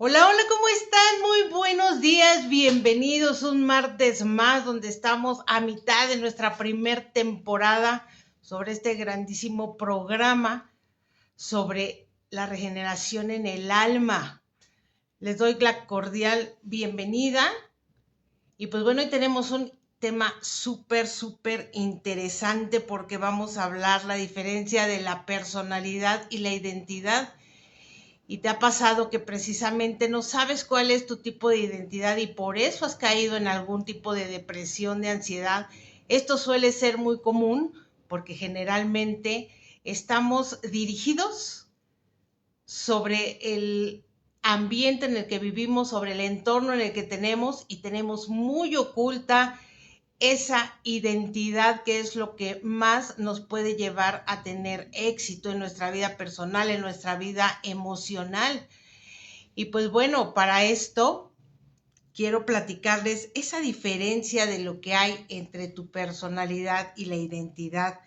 Hola, hola, ¿cómo están? Muy buenos días, bienvenidos un martes más donde estamos a mitad de nuestra primer temporada sobre este grandísimo programa sobre la regeneración en el alma. Les doy la cordial bienvenida y pues bueno, hoy tenemos un tema súper interesante porque vamos a hablar la diferencia de la personalidad y la identidad. ¿Y te ha pasado que precisamente no sabes cuál es tu tipo de identidad y por eso has caído en algún tipo de depresión, de ansiedad? Esto suele ser muy común porque generalmente estamos dirigidos sobre el ambiente en el que vivimos, sobre el entorno en el que tenemos y tenemos muy oculta esa identidad que es lo que más nos puede llevar a tener éxito en nuestra vida personal, en nuestra vida emocional. Y pues bueno, para esto quiero platicarles esa diferencia de lo que hay entre tu personalidad y la identidad.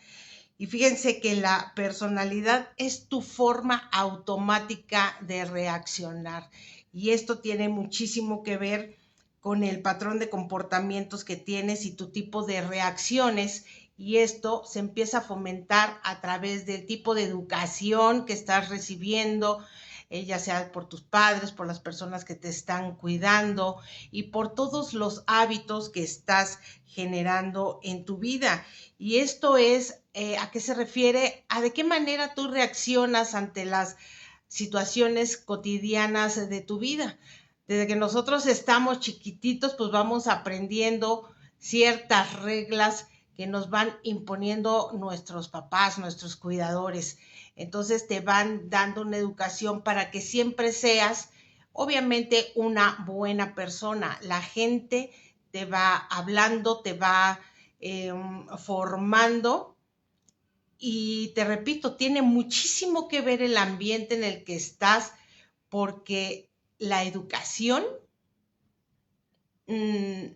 Y fíjense que la personalidad es tu forma automática de reaccionar. Y esto tiene muchísimo que ver con el patrón de comportamientos que tienes y tu tipo de reacciones. Y esto se empieza a fomentar a través del tipo de educación que estás recibiendo, ya sea por tus padres, por las personas que te están cuidando y por todos los hábitos que estás generando en tu vida. Y esto es, ¿a qué se refiere? A de qué manera tú reaccionas ante las situaciones cotidianas de tu vida. Desde que nosotros estamos chiquititos, pues vamos aprendiendo ciertas reglas que nos van imponiendo nuestros papás, nuestros cuidadores. Entonces te van dando una educación para que siempre seas, obviamente, una buena persona. La gente te va hablando, te va eh, formando y te repito, tiene muchísimo que ver el ambiente en el que estás porque la educación mmm,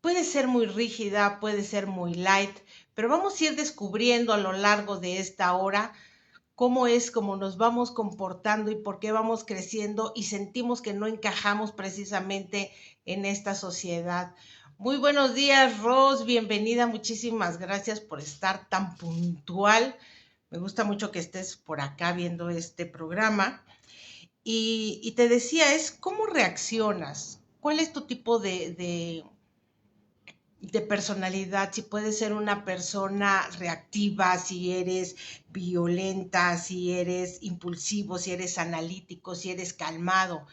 puede ser muy rígida, puede ser muy light, pero vamos a ir descubriendo a lo largo de esta hora cómo es como nos vamos comportando y por qué vamos creciendo y sentimos que no encajamos precisamente en esta sociedad. Muy buenos días, Ros, bienvenida, muchísimas gracias por estar tan puntual. Me gusta mucho que estés por acá viendo este programa. Y te decía, es cómo reaccionas, cuál es tu tipo de personalidad, si puedes ser una persona reactiva, si eres violenta, si eres impulsivo, si eres analítico, si eres calmado.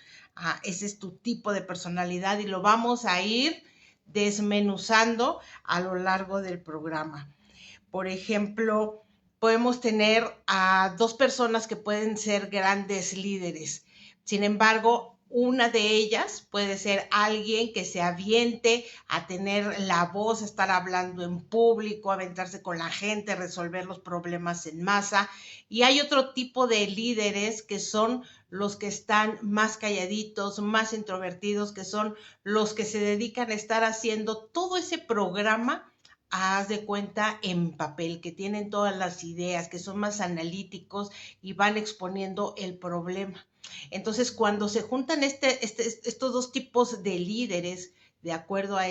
Ese es tu tipo de personalidad y lo vamos a ir desmenuzando a lo largo del programa. Por ejemplo, podemos tener a dos personas que pueden ser grandes líderes. Sin embargo, una de ellas puede ser alguien que se aviente a tener la voz, a estar hablando en público, a aventarse con la gente, resolver los problemas en masa. Y hay otro tipo de líderes que son los que están más calladitos, más introvertidos, que son los que se dedican a estar haciendo todo ese programa, haz de cuenta, en papel, que tienen todas las ideas, que son más analíticos y van exponiendo el problema. Entonces, cuando se juntan estos dos tipos de líderes, de acuerdo a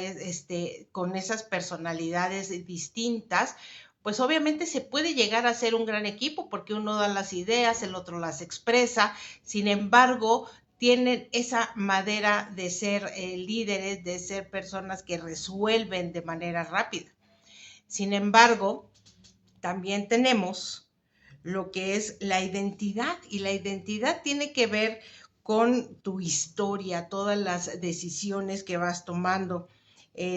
con esas personalidades distintas, pues obviamente se puede llegar a ser un gran equipo porque uno da las ideas, el otro las expresa. Sin embargo, tienen esa madera de ser líderes, de ser personas que resuelven de manera rápida. Sin embargo, también tenemos lo que es la identidad y la identidad tiene que ver con tu historia, todas las decisiones que vas tomando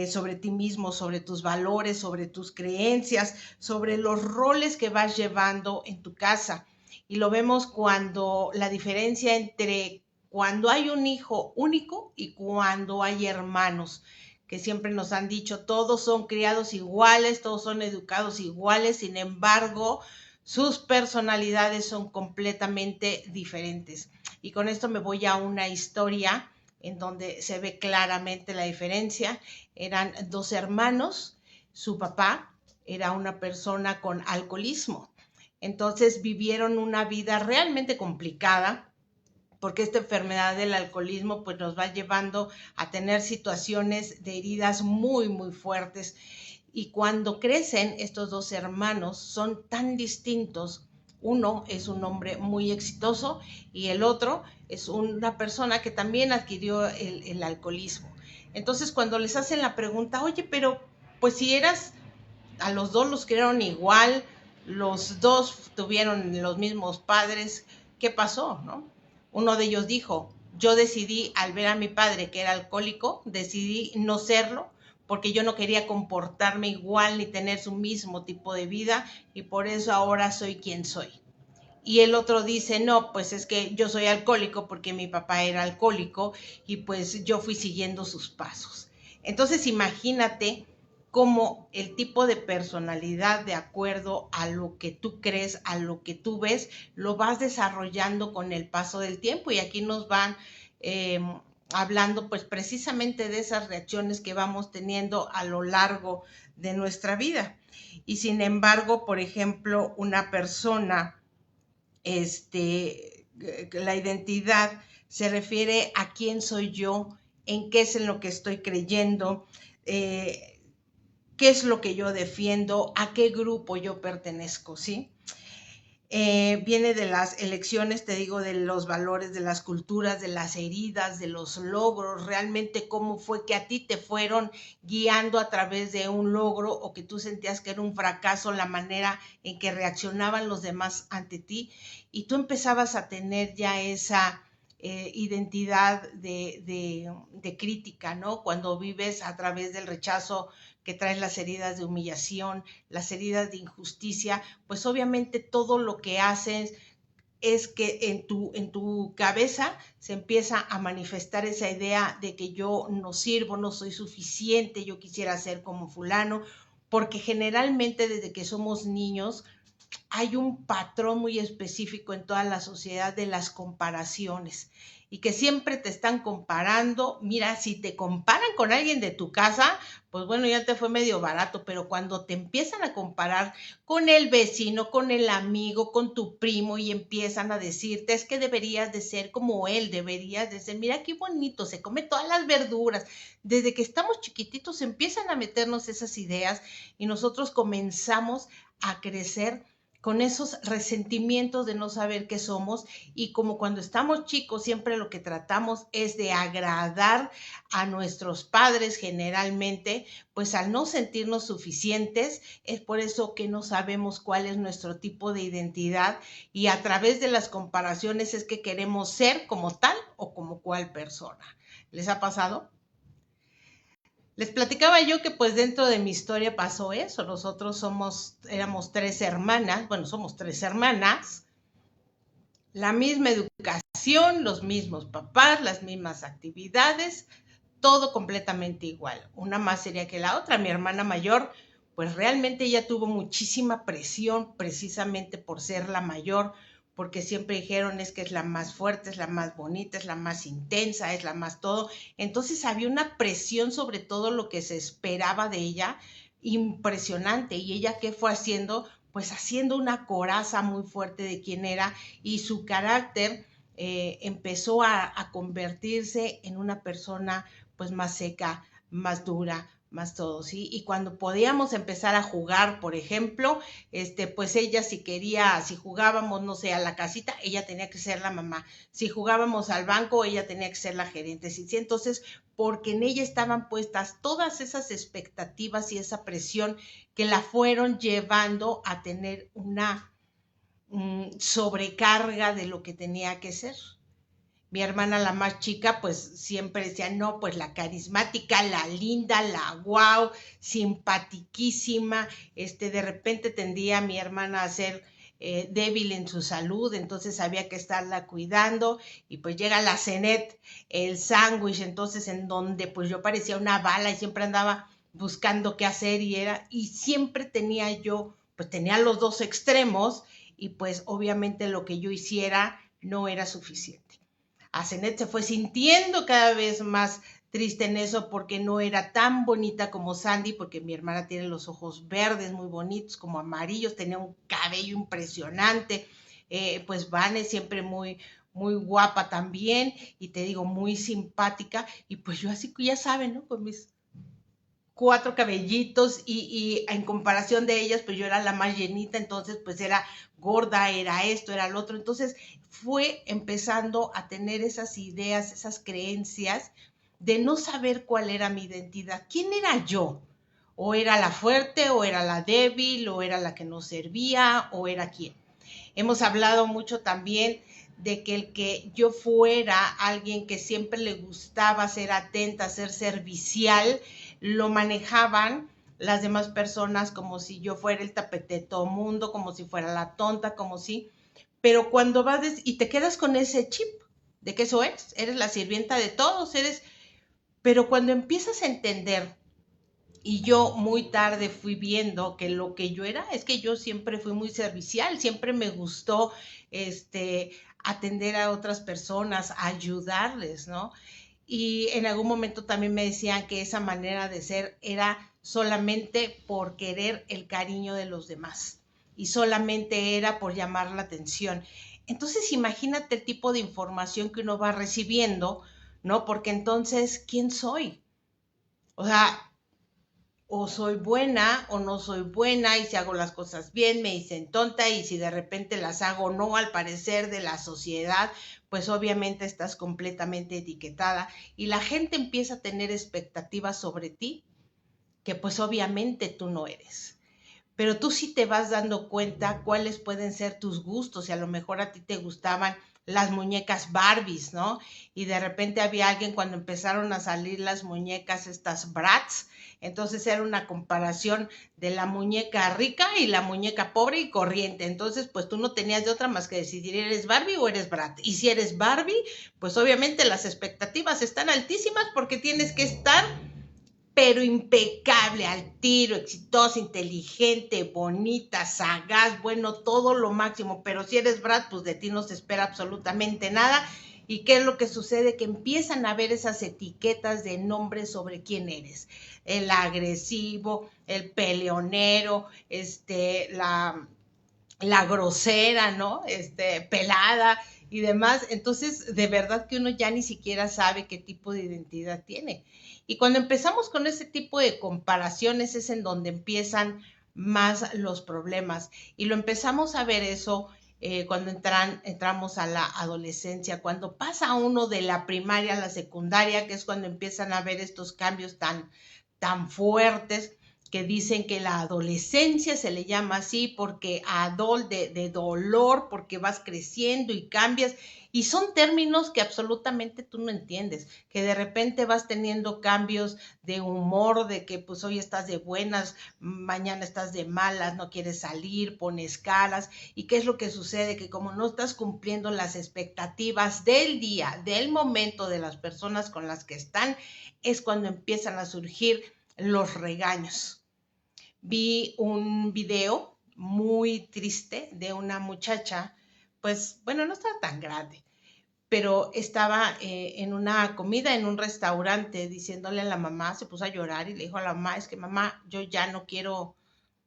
sobre ti mismo, sobre tus valores, sobre tus creencias, sobre los roles que vas llevando en tu casa. Y lo vemos cuando la diferencia entre cuando hay un hijo único y cuando hay hermanos, que siempre nos han dicho, todos son criados iguales, todos son educados iguales, sin embargo, sus personalidades son completamente diferentes. Y con esto me voy a una historia en donde se ve claramente la diferencia. Eran dos hermanos, su papá era una persona con alcoholismo. Entonces vivieron una vida realmente complicada porque esta enfermedad del alcoholismo pues nos va llevando a tener situaciones de heridas muy, muy fuertes. Y cuando crecen, estos dos hermanos son tan distintos. Uno es un hombre muy exitoso y el otro es una persona que también adquirió el alcoholismo. Entonces, cuando les hacen la pregunta, oye, pero pues si eras, a los dos los criaron igual, los dos tuvieron los mismos padres, ¿qué pasó, no? Uno de ellos dijo, yo decidí al ver a mi padre que era alcohólico, decidí no serlo, porque yo no quería comportarme igual ni tener su mismo tipo de vida, y por eso ahora soy quien soy. Y el otro dice, no, pues es que yo soy alcohólico porque mi papá era alcohólico y pues yo fui siguiendo sus pasos. Entonces imagínate cómo el tipo de personalidad, de acuerdo a lo que tú crees, a lo que tú ves, lo vas desarrollando con el paso del tiempo. Y aquí nos van hablando pues precisamente de esas reacciones que vamos teniendo a lo largo de nuestra vida. Y sin embargo, por ejemplo, una persona, la identidad se refiere a quién soy yo, en qué es en lo que estoy creyendo, qué es lo que yo defiendo, a qué grupo yo pertenezco, ¿sí? Viene de las elecciones, te digo, de los valores, de las culturas, de las heridas, de los logros, realmente cómo fue que a ti te fueron guiando a través de un logro o que tú sentías que era un fracaso la manera en que reaccionaban los demás ante ti y tú empezabas a tener ya esa identidad de crítica, ¿no? Cuando vives a través del rechazo, que traes las heridas de humillación, las heridas de injusticia, pues obviamente todo lo que haces es que en tu cabeza se empieza a manifestar esa idea de que yo no sirvo, no soy suficiente, yo quisiera ser como fulano, porque generalmente desde que somos niños hay un patrón muy específico en toda la sociedad de las comparaciones y que siempre te están comparando. Mira, si te comparan con alguien de tu casa, pues bueno, ya te fue medio barato, pero cuando te empiezan a comparar con el vecino, con el amigo, con tu primo y empiezan a decirte, es que deberías de ser como él, deberías de ser, mira qué bonito, se come todas las verduras. Desde que estamos chiquititos empiezan a meternos esas ideas y nosotros comenzamos a crecer con esos resentimientos de no saber qué somos, y como cuando estamos chicos siempre lo que tratamos es de agradar a nuestros padres generalmente, pues al no sentirnos suficientes es por eso que no sabemos cuál es nuestro tipo de identidad y a través de las comparaciones es que queremos ser como tal o como cual persona. ¿Les ha pasado? Les platicaba yo que pues dentro de mi historia pasó eso. Nosotros éramos tres hermanas, bueno, somos tres hermanas, la misma educación, los mismos papás, las mismas actividades, todo completamente igual. Una más seria que la otra. Mi hermana mayor, pues realmente ella tuvo muchísima presión precisamente por ser la mayor, porque siempre dijeron es que es la más fuerte, es la más bonita, es la más intensa, es la más todo. Entonces había una presión sobre todo lo que se esperaba de ella, impresionante. Y ella, ¿qué fue haciendo? Pues haciendo una coraza muy fuerte de quién era, y su carácter empezó a convertirse en una persona pues más seca, más dura, más todo, ¿sí? Y cuando podíamos empezar a jugar, por ejemplo, pues ella si quería, si jugábamos, no sé, a la casita, ella tenía que ser la mamá. Si jugábamos al banco, ella tenía que ser la gerente. ¿Sí? Entonces, porque en ella estaban puestas todas esas expectativas y esa presión que la fueron llevando a tener una sobrecarga de lo que tenía que ser. Mi hermana, la más chica, pues siempre decía, no, pues la carismática, la linda, la guau, simpatiquísima. De repente tendía a mi hermana a ser débil en su salud, entonces había que estarla cuidando. Y pues llega la Cenet, el sándwich, entonces en donde pues yo parecía una bala y siempre andaba buscando qué hacer y siempre tenía yo, pues tenía los dos extremos y pues obviamente lo que yo hiciera no era suficiente. Asenet se fue sintiendo cada vez más triste en eso porque no era tan bonita como Sandy, porque mi hermana tiene los ojos verdes muy bonitos, como amarillos, tenía un cabello impresionante. Pues Vane siempre muy, muy guapa también, y te digo, muy simpática, y pues yo así, ya saben, ¿no? Con mis 4 cabellitos y en comparación de ellas, pues yo era la más llenita, entonces pues era gorda, era esto, era lo otro. Entonces fue empezando a tener esas ideas, esas creencias de no saber cuál era mi identidad. ¿Quién era yo? O era la fuerte, o era la débil, o era la que no servía, o era quién. Hemos hablado mucho también de que el que yo fuera alguien que siempre le gustaba ser atenta, ser servicial, lo manejaban las demás personas como si yo fuera el tapete de todo mundo, como si fuera la tonta, como si... Pero cuando vas y te quedas con ese chip de que eso eres la sirvienta de todos, eres... Pero cuando empiezas a entender, y yo muy tarde fui viendo que lo que yo era es que yo siempre fui muy servicial, siempre me gustó atender a otras personas, ayudarles, ¿no? Y en algún momento también me decían que esa manera de ser era solamente por querer el cariño de los demás y solamente era por llamar la atención. Entonces imagínate el tipo de información que uno va recibiendo, ¿no? Porque entonces, ¿quién soy? O sea, o soy buena o no soy buena, y si hago las cosas bien me dicen tonta, y si de repente las hago no al parecer de la sociedad, pues obviamente estás completamente etiquetada y la gente empieza a tener expectativas sobre ti que pues obviamente tú no eres. Pero tú sí te vas dando cuenta cuáles pueden ser tus gustos, y a lo mejor a ti te gustaban las muñecas Barbies, ¿no? Y de repente había alguien cuando empezaron a salir las muñecas, estas Bratz, entonces era una comparación de la muñeca rica y la muñeca pobre y corriente. Entonces, pues tú no tenías de otra más que decidir, ¿eres Barbie o eres Bratz? Y si eres Barbie, pues obviamente las expectativas están altísimas porque tienes que estar pero impecable, al tiro, exitosa, inteligente, bonita, sagaz, bueno, todo lo máximo. Pero si eres Brad, pues de ti no se espera absolutamente nada. ¿Y qué es lo que sucede? Que empiezan a ver esas etiquetas de nombres sobre quién eres. El agresivo, el peleonero, la grosera, ¿no? Pelada y demás. Entonces, de verdad que uno ya ni siquiera sabe qué tipo de identidad tiene. Y cuando empezamos con ese tipo de comparaciones es en donde empiezan más los problemas. Y lo empezamos a ver eso cuando entramos a la adolescencia, cuando pasa uno de la primaria a la secundaria, que es cuando empiezan a ver estos cambios tan fuertes, que dicen que la adolescencia se le llama así porque de dolor, porque vas creciendo y cambias, y son términos que absolutamente tú no entiendes, que de repente vas teniendo cambios de humor, de que pues hoy estás de buenas, mañana estás de malas, no quieres salir, pones caras, y qué es lo que sucede, que como no estás cumpliendo las expectativas del día, del momento, de las personas con las que están, es cuando empiezan a surgir los regaños. Vi un video muy triste de una muchacha, pues bueno, no estaba tan grande, pero estaba en una comida en un restaurante diciéndole a la mamá, se puso a llorar y le dijo a la mamá, es que mamá, yo ya no quiero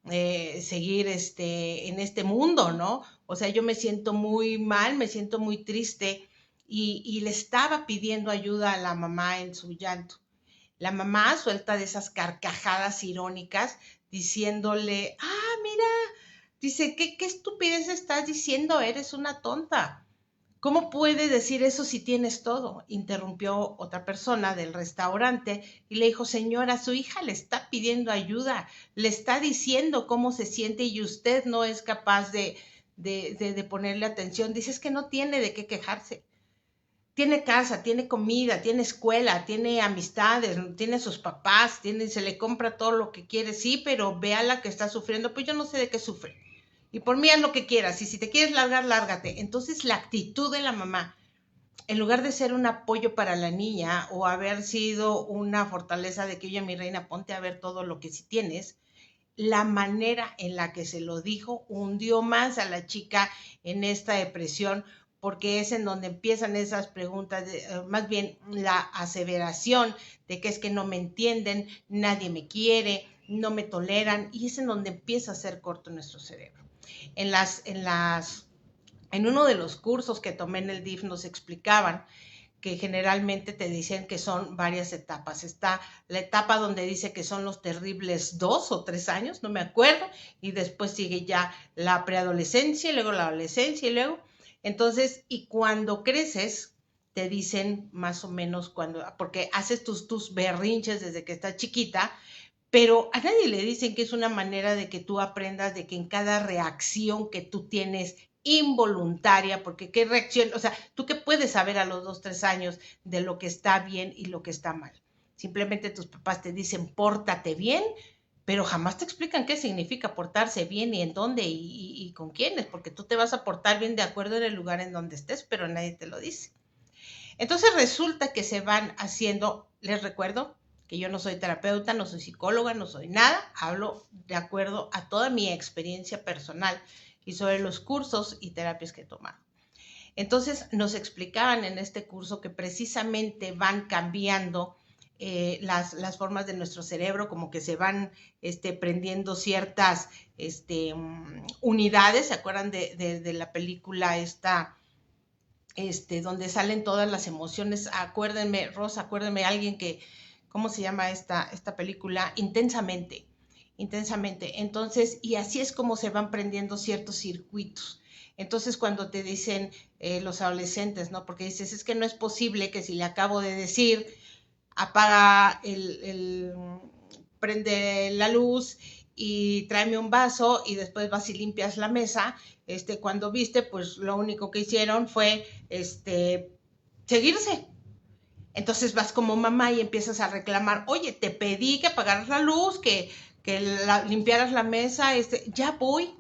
seguir en este mundo, ¿no? O sea, yo me siento muy mal, me siento muy triste, y le estaba pidiendo ayuda a la mamá en su llanto. La mamá suelta de esas carcajadas irónicas diciéndole, mira, dice, ¿qué estupidez estás diciendo? Eres una tonta. ¿Cómo puedes decir eso si tienes todo? Interrumpió otra persona del restaurante y le dijo, señora, su hija le está pidiendo ayuda, le está diciendo cómo se siente y usted no es capaz de ponerle atención. Dice, es que no tiene de qué quejarse. Tiene casa, tiene comida, tiene escuela, tiene amistades, tiene sus papás, se le compra todo lo que quiere, sí, pero vea la que está sufriendo, pues yo no sé de qué sufre. Y por mí haz lo que quieras, y si te quieres largar, lárgate. Entonces la actitud de la mamá, en lugar de ser un apoyo para la niña o haber sido una fortaleza de que, oye, mi reina, ponte a ver todo lo que sí tienes, la manera en la que se lo dijo hundió más a la chica en esta depresión, porque es en donde empiezan esas preguntas, más bien la aseveración de que es que no me entienden, nadie me quiere, no me toleran, y es en donde empieza a ser corto nuestro cerebro. En las En uno de los cursos que tomé en el DIF nos explicaban que generalmente te dicen que son varias etapas. Está la etapa donde dice que son los terribles 2 o 3 años, no me acuerdo, y después sigue ya la preadolescencia, y luego la adolescencia, y luego, entonces, y cuando creces, te dicen más o menos cuando, porque haces tus berrinches desde que estás chiquita, pero a nadie le dicen que es una manera de que tú aprendas de que en cada reacción que tú tienes involuntaria, porque qué reacción, o sea, tú qué puedes saber a los 2, 3 años de lo que está bien y lo que está mal. Simplemente tus papás te dicen, pórtate bien, pero jamás te explican qué significa portarse bien y en dónde y con quiénes, porque tú te vas a portar bien de acuerdo en el lugar en donde estés, pero nadie te lo dice. Entonces resulta que se van haciendo, les recuerdo que yo no soy terapeuta, no soy psicóloga, no soy nada, hablo de acuerdo a toda mi experiencia personal y sobre los cursos y terapias que he tomado. Entonces nos explicaban en este curso que precisamente van cambiando las formas de nuestro cerebro, como que se van prendiendo ciertas unidades. ¿Se acuerdan de la película esta? Donde salen todas las emociones? Acuérdenme, Rosa, acuérdenme alguien que, ¿cómo se llama esta película? Intensamente, intensamente. Entonces, y así es como se van prendiendo ciertos circuitos. Entonces, cuando te dicen los adolescentes, ¿no? Porque dices, es que no es posible que si le acabo de decir, apaga prende la luz y tráeme un vaso y después vas y limpias la mesa, cuando viste, pues lo único que hicieron fue, seguirse. Entonces vas como mamá y empiezas a reclamar, oye, te pedí que apagaras la luz, que limpiaras la mesa, ya voy.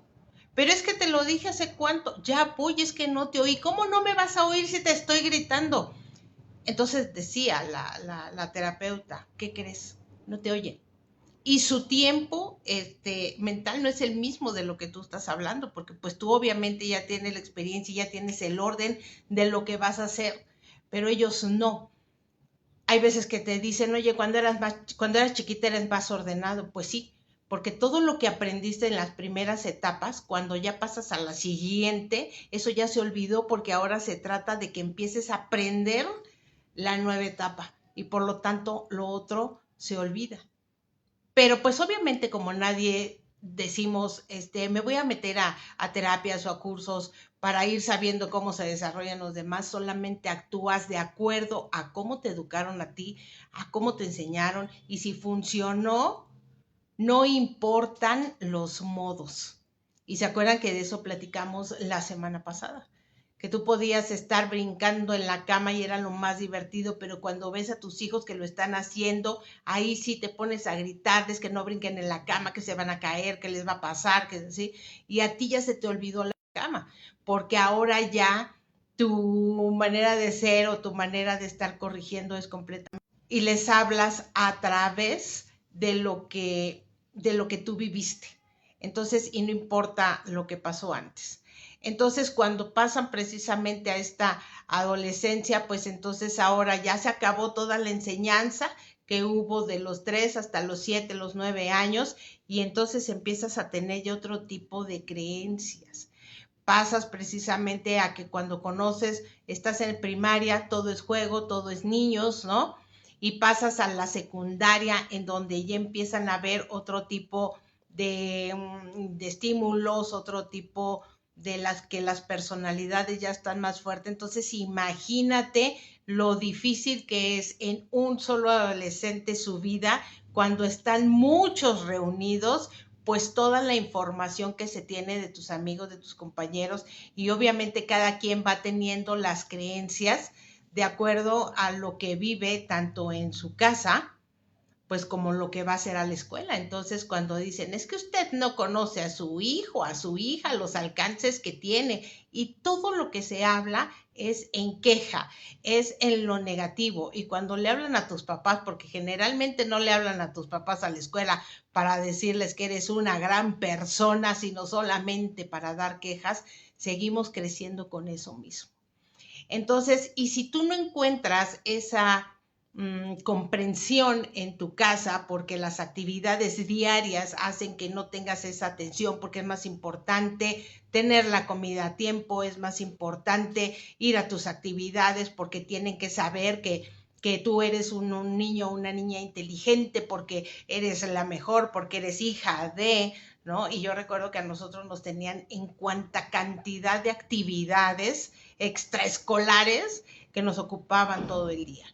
Pero es que te lo dije hace cuánto, ya voy, es que no te oí. ¿Cómo no me vas a oír si te estoy gritando? Entonces decía la terapeuta, ¿qué crees? No te oyen. Y su tiempo mental no es el mismo de lo que tú estás hablando, porque pues tú obviamente ya tienes la experiencia y ya tienes el orden de lo que vas a hacer, pero ellos no. Hay veces que te dicen, oye, cuando eras chiquita eres más ordenado. Pues sí, porque todo lo que aprendiste en las primeras etapas, cuando ya pasas a la siguiente, eso ya se olvidó, porque ahora se trata de que empieces a aprender la nueva etapa y por lo tanto lo otro se olvida. Pero pues obviamente como nadie decimos, me voy a meter a terapias o a cursos para ir sabiendo cómo se desarrollan los demás, solamente actúas de acuerdo a cómo te educaron a ti, a cómo te enseñaron, y si funcionó, no importan los modos. Y se acuerdan que de eso platicamos la semana pasada, que tú podías estar brincando en la cama y era lo más divertido, pero cuando ves a tus hijos que lo están haciendo, ahí sí te pones a gritarles que no brinquen en la cama, que se van a caer, que les va a pasar, que sí, y a ti ya se te olvidó la cama, porque ahora ya tu manera de ser o tu manera de estar corrigiendo es completamente, y les hablas a través de lo que tú viviste. Entonces, y no importa lo que pasó antes. Entonces, cuando pasan precisamente a esta adolescencia, pues entonces ahora ya se acabó toda la enseñanza que hubo de los 3 hasta los 7, los 9 años, y entonces empiezas a tener ya otro tipo de creencias. Pasas precisamente a que cuando conoces, estás en primaria, todo es juego, todo es niños, ¿no? Y pasas a la secundaria, en donde ya empiezan a ver otro tipo de estímulos, otro tipo de las que las personalidades ya están más fuertes. Entonces imagínate lo difícil que es en un solo adolescente su vida, cuando están muchos reunidos, pues toda la información que se tiene de tus amigos, de tus compañeros, y obviamente cada quien va teniendo las creencias de acuerdo a lo que vive tanto en su casa, pues como lo que va a hacer a la escuela. Entonces, cuando dicen, es que usted no conoce a su hijo, a su hija, los alcances que tiene, y todo lo que se habla es en queja, es en lo negativo. Y cuando le hablan a tus papás, porque generalmente no le hablan a tus papás a la escuela para decirles que eres una gran persona, sino solamente para dar quejas, seguimos creciendo con eso mismo. Entonces, y si tú no encuentras comprensión en tu casa, porque las actividades diarias hacen que no tengas esa atención, porque es más importante tener la comida a tiempo, es más importante ir a tus actividades, porque tienen que saber que tú eres un niño o una niña inteligente, porque eres la mejor, porque eres hija de, ¿no? Y yo recuerdo que a nosotros nos tenían en cuanta cantidad de actividades extraescolares que nos ocupaban todo el día.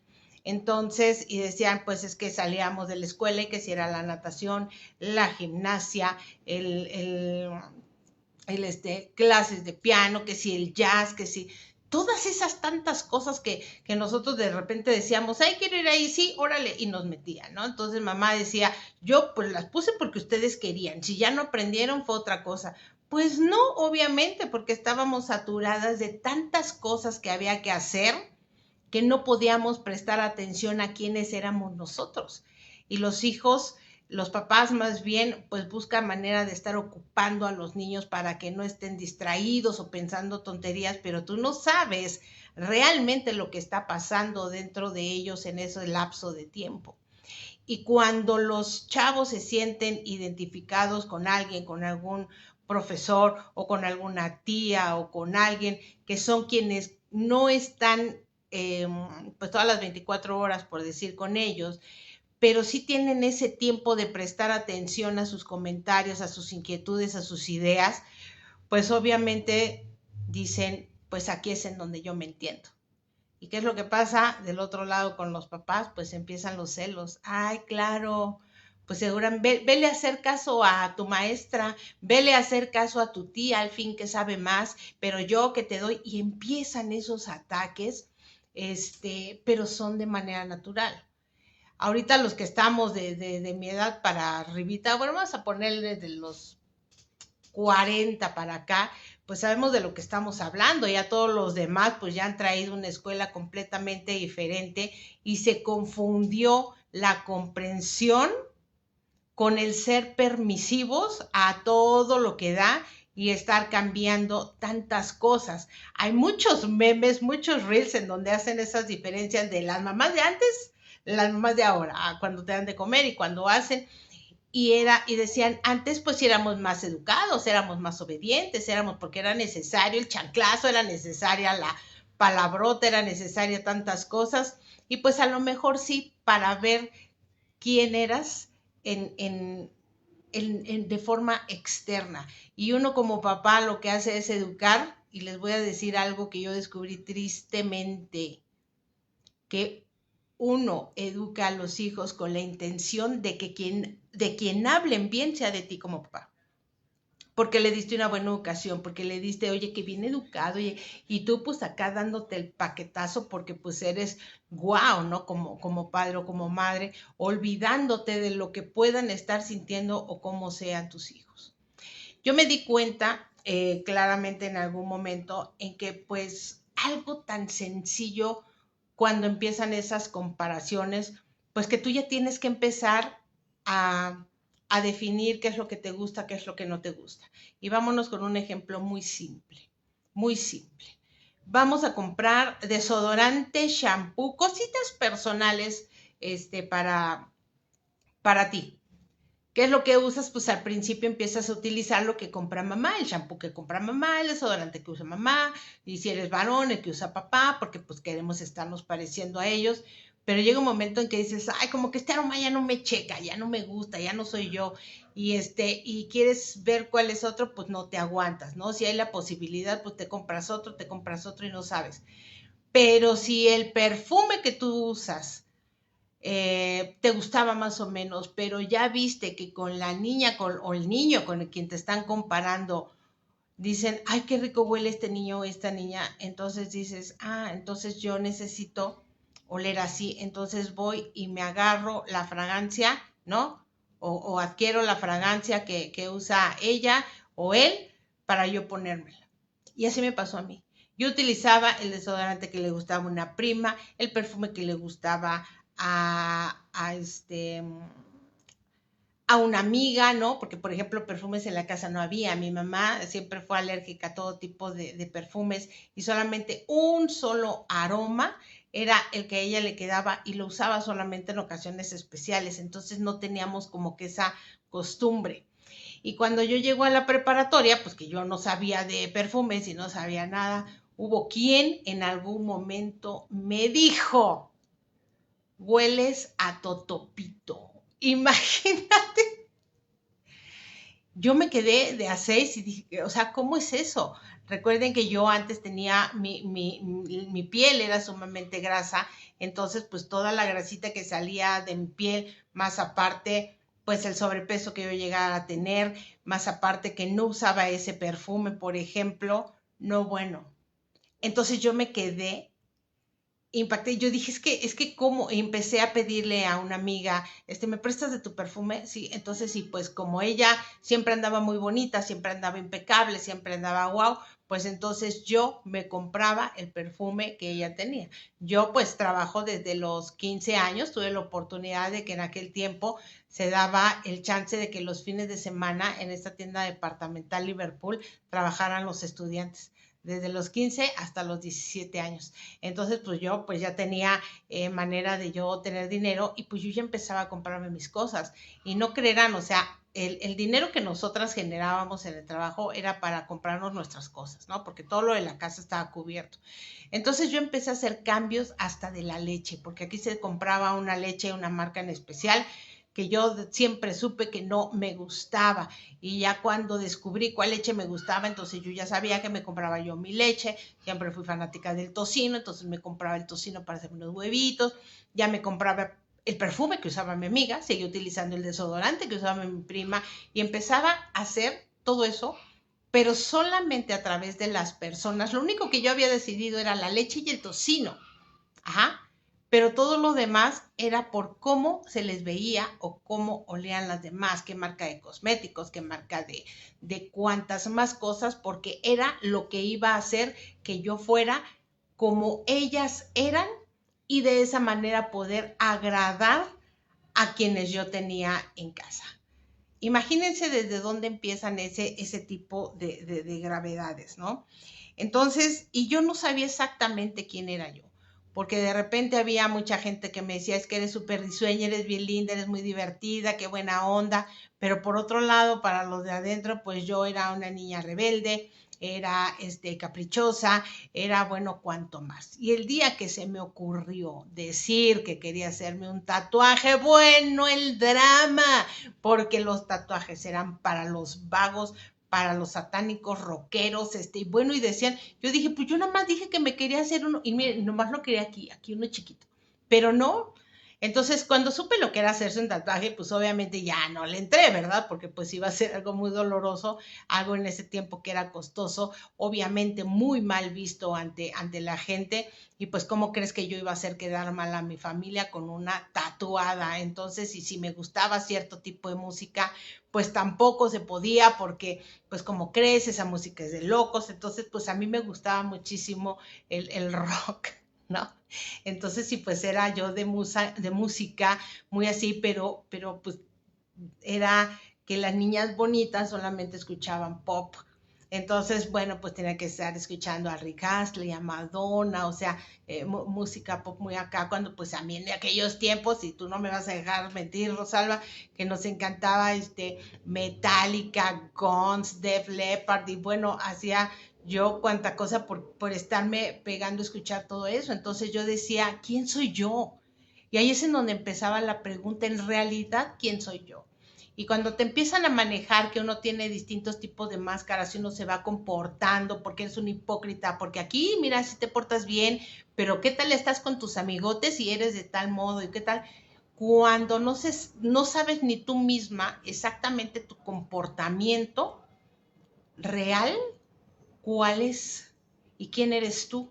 Entonces, y decían, pues es que salíamos de la escuela y que si era la natación, la gimnasia, clases de piano, que si el jazz, que si todas esas tantas cosas que nosotros de repente decíamos, ay, quiero ir ahí, sí, órale, y nos metían, ¿no? Entonces mamá decía, yo pues las puse porque ustedes querían, si ya no aprendieron fue otra cosa. Pues no, obviamente, porque estábamos saturadas de tantas cosas que había que hacer que no podíamos prestar atención a quiénes éramos nosotros. Y los hijos, los papás más bien, pues buscan manera de estar ocupando a los niños para que no estén distraídos o pensando tonterías, pero tú no sabes realmente lo que está pasando dentro de ellos en ese lapso de tiempo. Y cuando los chavos se sienten identificados con alguien, con algún profesor o con alguna tía o con alguien que son quienes no están pues todas las 24 horas, por decir, con ellos, pero sí tienen ese tiempo de prestar atención a sus comentarios, a sus inquietudes, a sus ideas, pues obviamente dicen, pues aquí es en donde yo me entiendo. ¿Y qué es lo que pasa del otro lado con los papás? Pues empiezan los celos. Ay, claro, pues seguramente, vele a hacer caso a tu maestra, vele a hacer caso a tu tía, al fin que sabe más, pero yo que te doy, y empiezan esos ataques, pero son de manera natural. Ahorita los que estamos de mi edad para arribita, bueno, vamos a ponerle de los 40 para acá, pues sabemos de lo que estamos hablando. Ya todos los demás pues ya han traído una escuela completamente diferente y se confundió la comprensión con el ser permisivos a todo lo que da y estar cambiando tantas cosas. Hay muchos memes, muchos reels en donde hacen esas diferencias de las mamás de antes, las mamás de ahora, cuando te dan de comer y cuando hacen, y decían, antes pues éramos más educados, éramos más obedientes, éramos porque era necesario el chanclazo, era necesaria la palabrota, era necesaria tantas cosas, y pues a lo mejor sí para ver quién eras en, en, de forma externa. Y uno como papá lo que hace es educar, y les voy a decir algo que yo descubrí tristemente, que uno educa a los hijos con la intención de que de quien hablen bien sea de ti como papá. Porque le diste una buena educación, porque le diste, oye, que bien educado, y tú pues acá dándote el paquetazo porque pues eres guau, ¿no? Como padre o como madre, olvidándote de lo que puedan estar sintiendo o cómo sean tus hijos. Yo me di cuenta claramente en algún momento en que pues algo tan sencillo cuando empiezan esas comparaciones, pues que tú ya tienes que empezar a definir qué es lo que te gusta, qué es lo que no te gusta. Y vámonos con un ejemplo muy simple, muy simple. Vamos a comprar desodorante, shampoo, cositas personales para ti. ¿Qué es lo que usas? Pues al principio empiezas a utilizar lo que compra mamá, el shampoo que compra mamá, el desodorante que usa mamá, y si eres varón, el que usa papá, porque pues queremos estarnos pareciendo a ellos, pero llega un momento en que dices, ay, como que este aroma ya no me checa, ya no me gusta, ya no soy yo, y quieres ver cuál es otro, pues no te aguantas, ¿no? Si hay la posibilidad, pues te compras otro y no sabes. Pero si el perfume que tú usas te gustaba más o menos, pero ya viste que con la niña o el niño con el quien te están comparando, dicen, ay, qué rico huele este niño o esta niña, entonces dices, entonces yo necesito oler así, entonces voy y me agarro la fragancia, ¿no? O adquiero la fragancia que usa ella o él para yo ponérmela. Y así me pasó a mí. Yo utilizaba el desodorante que le gustaba a una prima, el perfume que le gustaba a una amiga, ¿no? Porque, por ejemplo, perfumes en la casa no había. Mi mamá siempre fue alérgica a todo tipo de perfumes y solamente un solo aroma era el que a ella le quedaba y lo usaba solamente en ocasiones especiales, entonces no teníamos como que esa costumbre. Y cuando yo llego a la preparatoria, pues que yo no sabía de perfumes y no sabía nada, hubo quien en algún momento me dijo, hueles a totopito. Imagínate, yo me quedé de a seis y dije, o sea, ¿cómo es eso? Recuerden que yo antes tenía, mi piel era sumamente grasa, entonces pues toda la grasita que salía de mi piel, más aparte pues el sobrepeso que yo llegara a tener, más aparte que no usaba ese perfume, por ejemplo, no bueno. Entonces yo me quedé impacté. Yo dije, es que cómo, y empecé a pedirle a una amiga, ¿me prestas de tu perfume? Sí, entonces sí, pues como ella siempre andaba muy bonita, siempre andaba impecable, siempre andaba guau, pues entonces yo me compraba el perfume que ella tenía. Yo pues trabajo desde los 15 años, tuve la oportunidad de que en aquel tiempo se daba el chance de que los fines de semana en esta tienda departamental Liverpool trabajaran los estudiantes desde los 15 hasta los 17 años. Entonces, pues yo pues ya tenía manera de yo tener dinero y pues yo ya empezaba a comprarme mis cosas. Y no creerán, o sea, el dinero que nosotras generábamos en el trabajo era para comprarnos nuestras cosas, ¿no? Porque todo lo de la casa estaba cubierto. Entonces yo empecé a hacer cambios hasta de la leche, porque aquí se compraba una leche, una marca en especial, que yo siempre supe que no me gustaba y ya cuando descubrí cuál leche me gustaba, entonces yo ya sabía que me compraba yo mi leche, siempre fui fanática del tocino, entonces me compraba el tocino para hacer unos huevitos, ya me compraba el perfume que usaba mi amiga, seguía utilizando el desodorante que usaba mi prima y empezaba a hacer todo eso, pero solamente a través de las personas. Lo único que yo había decidido era la leche y el tocino. Ajá. Pero todo lo demás era por cómo se les veía o cómo olían las demás, qué marca de cosméticos, qué marca de cuantas más cosas, porque era lo que iba a hacer que yo fuera como ellas eran y de esa manera poder agradar a quienes yo tenía en casa. Imagínense desde dónde empiezan ese tipo de gravedades, ¿no? Entonces, y yo no sabía exactamente quién era yo, porque de repente había mucha gente que me decía, es que eres súper risueña, eres bien linda, eres muy divertida, qué buena onda, pero por otro lado, para los de adentro, pues yo era una niña rebelde, era caprichosa, era bueno, cuanto más. Y el día que se me ocurrió decir que quería hacerme un tatuaje, bueno, el drama, porque los tatuajes eran para los vagos, para los satánicos rockeros, y bueno, y decían, yo dije, pues yo nada más dije que me quería hacer uno, y miren, nomás lo quería aquí uno chiquito, pero no. Entonces, cuando supe lo que era hacerse un tatuaje, pues obviamente ya no le entré, ¿verdad? Porque pues iba a ser algo muy doloroso, algo en ese tiempo que era costoso, obviamente muy mal visto ante la gente, y pues cómo crees que yo iba a hacer quedar mal a mi familia con una tatuada. Entonces, y si me gustaba cierto tipo de música, pues tampoco se podía porque pues como crees, esa música es de locos, entonces pues a mí me gustaba muchísimo el rock, ¿no? Entonces sí, pues era yo de música muy así, pero pues era que las niñas bonitas solamente escuchaban pop. Entonces, bueno, pues tenía que estar escuchando a Rick Astley, a Madonna, o sea, música pop muy acá, cuando pues a mí en aquellos tiempos, y tú no me vas a dejar mentir, Rosalba, que nos encantaba Metallica, Guns, Def Leppard, y bueno, hacía yo cuánta cosa por estarme pegando a escuchar todo eso. Entonces yo decía, ¿quién soy yo? Y ahí es en donde empezaba la pregunta, en realidad, ¿quién soy yo? Y cuando te empiezan a manejar que uno tiene distintos tipos de máscaras y uno se va comportando porque eres un hipócrita, porque aquí, mira, si te portas bien, pero ¿qué tal estás con tus amigotes y eres de tal modo? ¿Y qué tal? Cuando no sabes ni tú misma exactamente tu comportamiento real, cuál es y quién eres tú.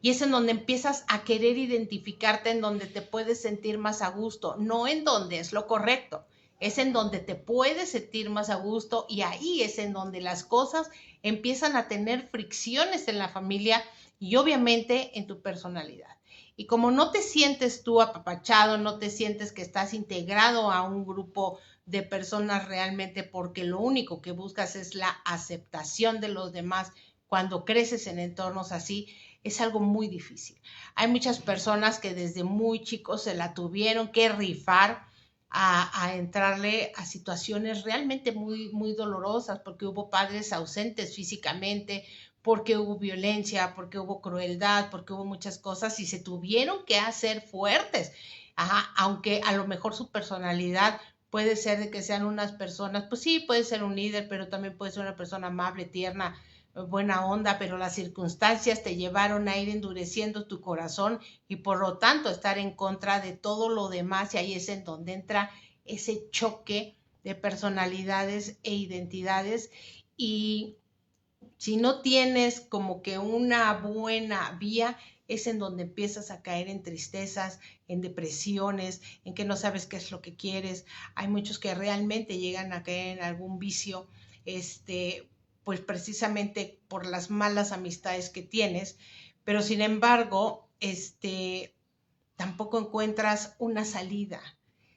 Y es en donde empiezas a querer identificarte, en donde te puedes sentir más a gusto, no en donde es lo correcto, es en donde te puedes sentir más a gusto y ahí es en donde las cosas empiezan a tener fricciones en la familia y obviamente en tu personalidad. Y como no te sientes tú apapachado, no te sientes que estás integrado a un grupo de personas realmente porque lo único que buscas es la aceptación de los demás cuando creces en entornos así, es algo muy difícil. Hay muchas personas que desde muy chicos se la tuvieron que rifar a entrarle a situaciones realmente muy, muy dolorosas, porque hubo padres ausentes físicamente, porque hubo violencia, porque hubo crueldad, porque hubo muchas cosas y se tuvieron que hacer fuertes. Ajá, aunque a lo mejor su personalidad puede ser de que sean unas personas, pues sí, puede ser un líder, pero también puede ser una persona amable, tierna, buena onda, pero las circunstancias te llevaron a ir endureciendo tu corazón y por lo tanto estar en contra de todo lo demás y ahí es en donde entra ese choque de personalidades e identidades y si no tienes como que una buena vía, es en donde empiezas a caer en tristezas, en depresiones, en que no sabes qué es lo que quieres. Hay muchos que realmente llegan a caer en algún vicio, pues precisamente por las malas amistades que tienes, pero sin embargo, tampoco encuentras una salida.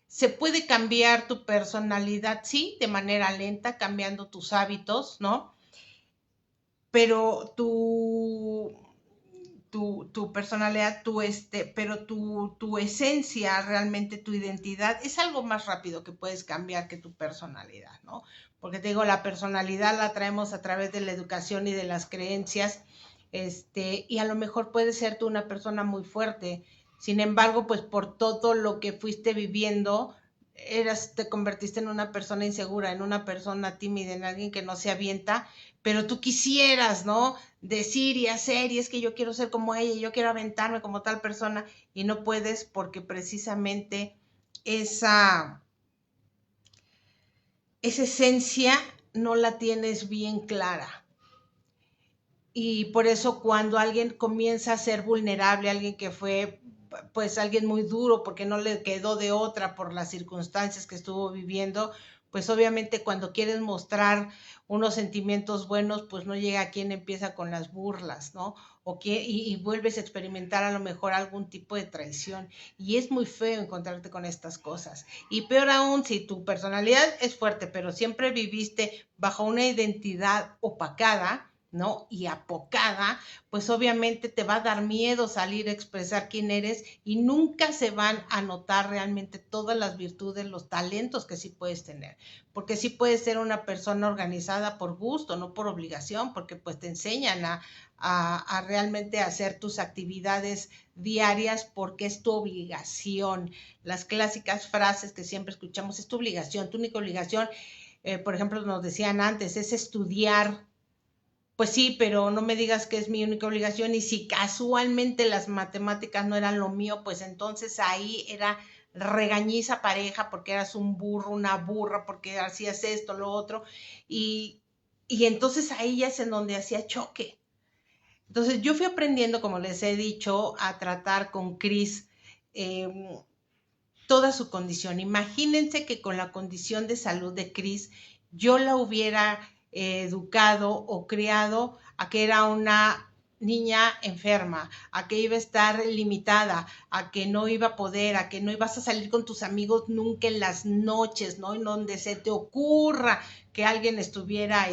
Se puede cambiar tu personalidad, sí, de manera lenta, cambiando tus hábitos, ¿no? Pero tu personalidad, pero tu esencia, realmente tu identidad, es algo más rápido que puedes cambiar que tu personalidad, ¿no? Porque te digo, la personalidad la traemos a través de la educación y de las creencias, y a lo mejor puedes ser tú una persona muy fuerte, sin embargo, pues por todo lo que fuiste viviendo, te convertiste en una persona insegura, en una persona tímida, en alguien que no se avienta, pero tú quisieras, ¿no? Decir y hacer, y es que yo quiero ser como ella, yo quiero aventarme como tal persona, y no puedes porque precisamente esa, esa esencia no la tienes bien clara. Y por eso cuando alguien comienza a ser vulnerable, alguien que fue pues alguien muy duro porque no le quedó de otra por las circunstancias que estuvo viviendo, pues obviamente cuando quieres mostrar unos sentimientos buenos, pues no llega a quien empieza con las burlas, ¿no? Y vuelves a experimentar a lo mejor algún tipo de traición. Y es muy feo encontrarte con estas cosas. Y peor aún, si tu personalidad es fuerte, pero siempre viviste bajo una identidad opacada, ¿no? Y apocada, pues obviamente te va a dar miedo salir a expresar quién eres y nunca se van a notar realmente todas las virtudes, los talentos que sí puedes tener. Porque sí puedes ser una persona organizada por gusto, no por obligación, porque pues te enseñan a realmente hacer tus actividades diarias porque es tu obligación. Las clásicas frases que siempre escuchamos, es tu obligación, tu única obligación, por ejemplo, nos decían antes, es estudiar. Pues sí, pero no me digas que es mi única obligación y si casualmente las matemáticas no eran lo mío, pues entonces ahí era regañiza pareja porque eras un burro, una burra, porque hacías esto, lo otro, y, y entonces ahí ya es en donde hacía choque. Entonces yo fui aprendiendo, como les he dicho, a tratar con Cris eh, toda su condición. Imagínense que con la condición de salud de Cris, yo la hubiera educado o criado a que era una niña enferma, a que iba a estar limitada, a que no iba a poder, a que no ibas a salir con tus amigos nunca en las noches, ¿no? En donde se te ocurra que alguien estuviera,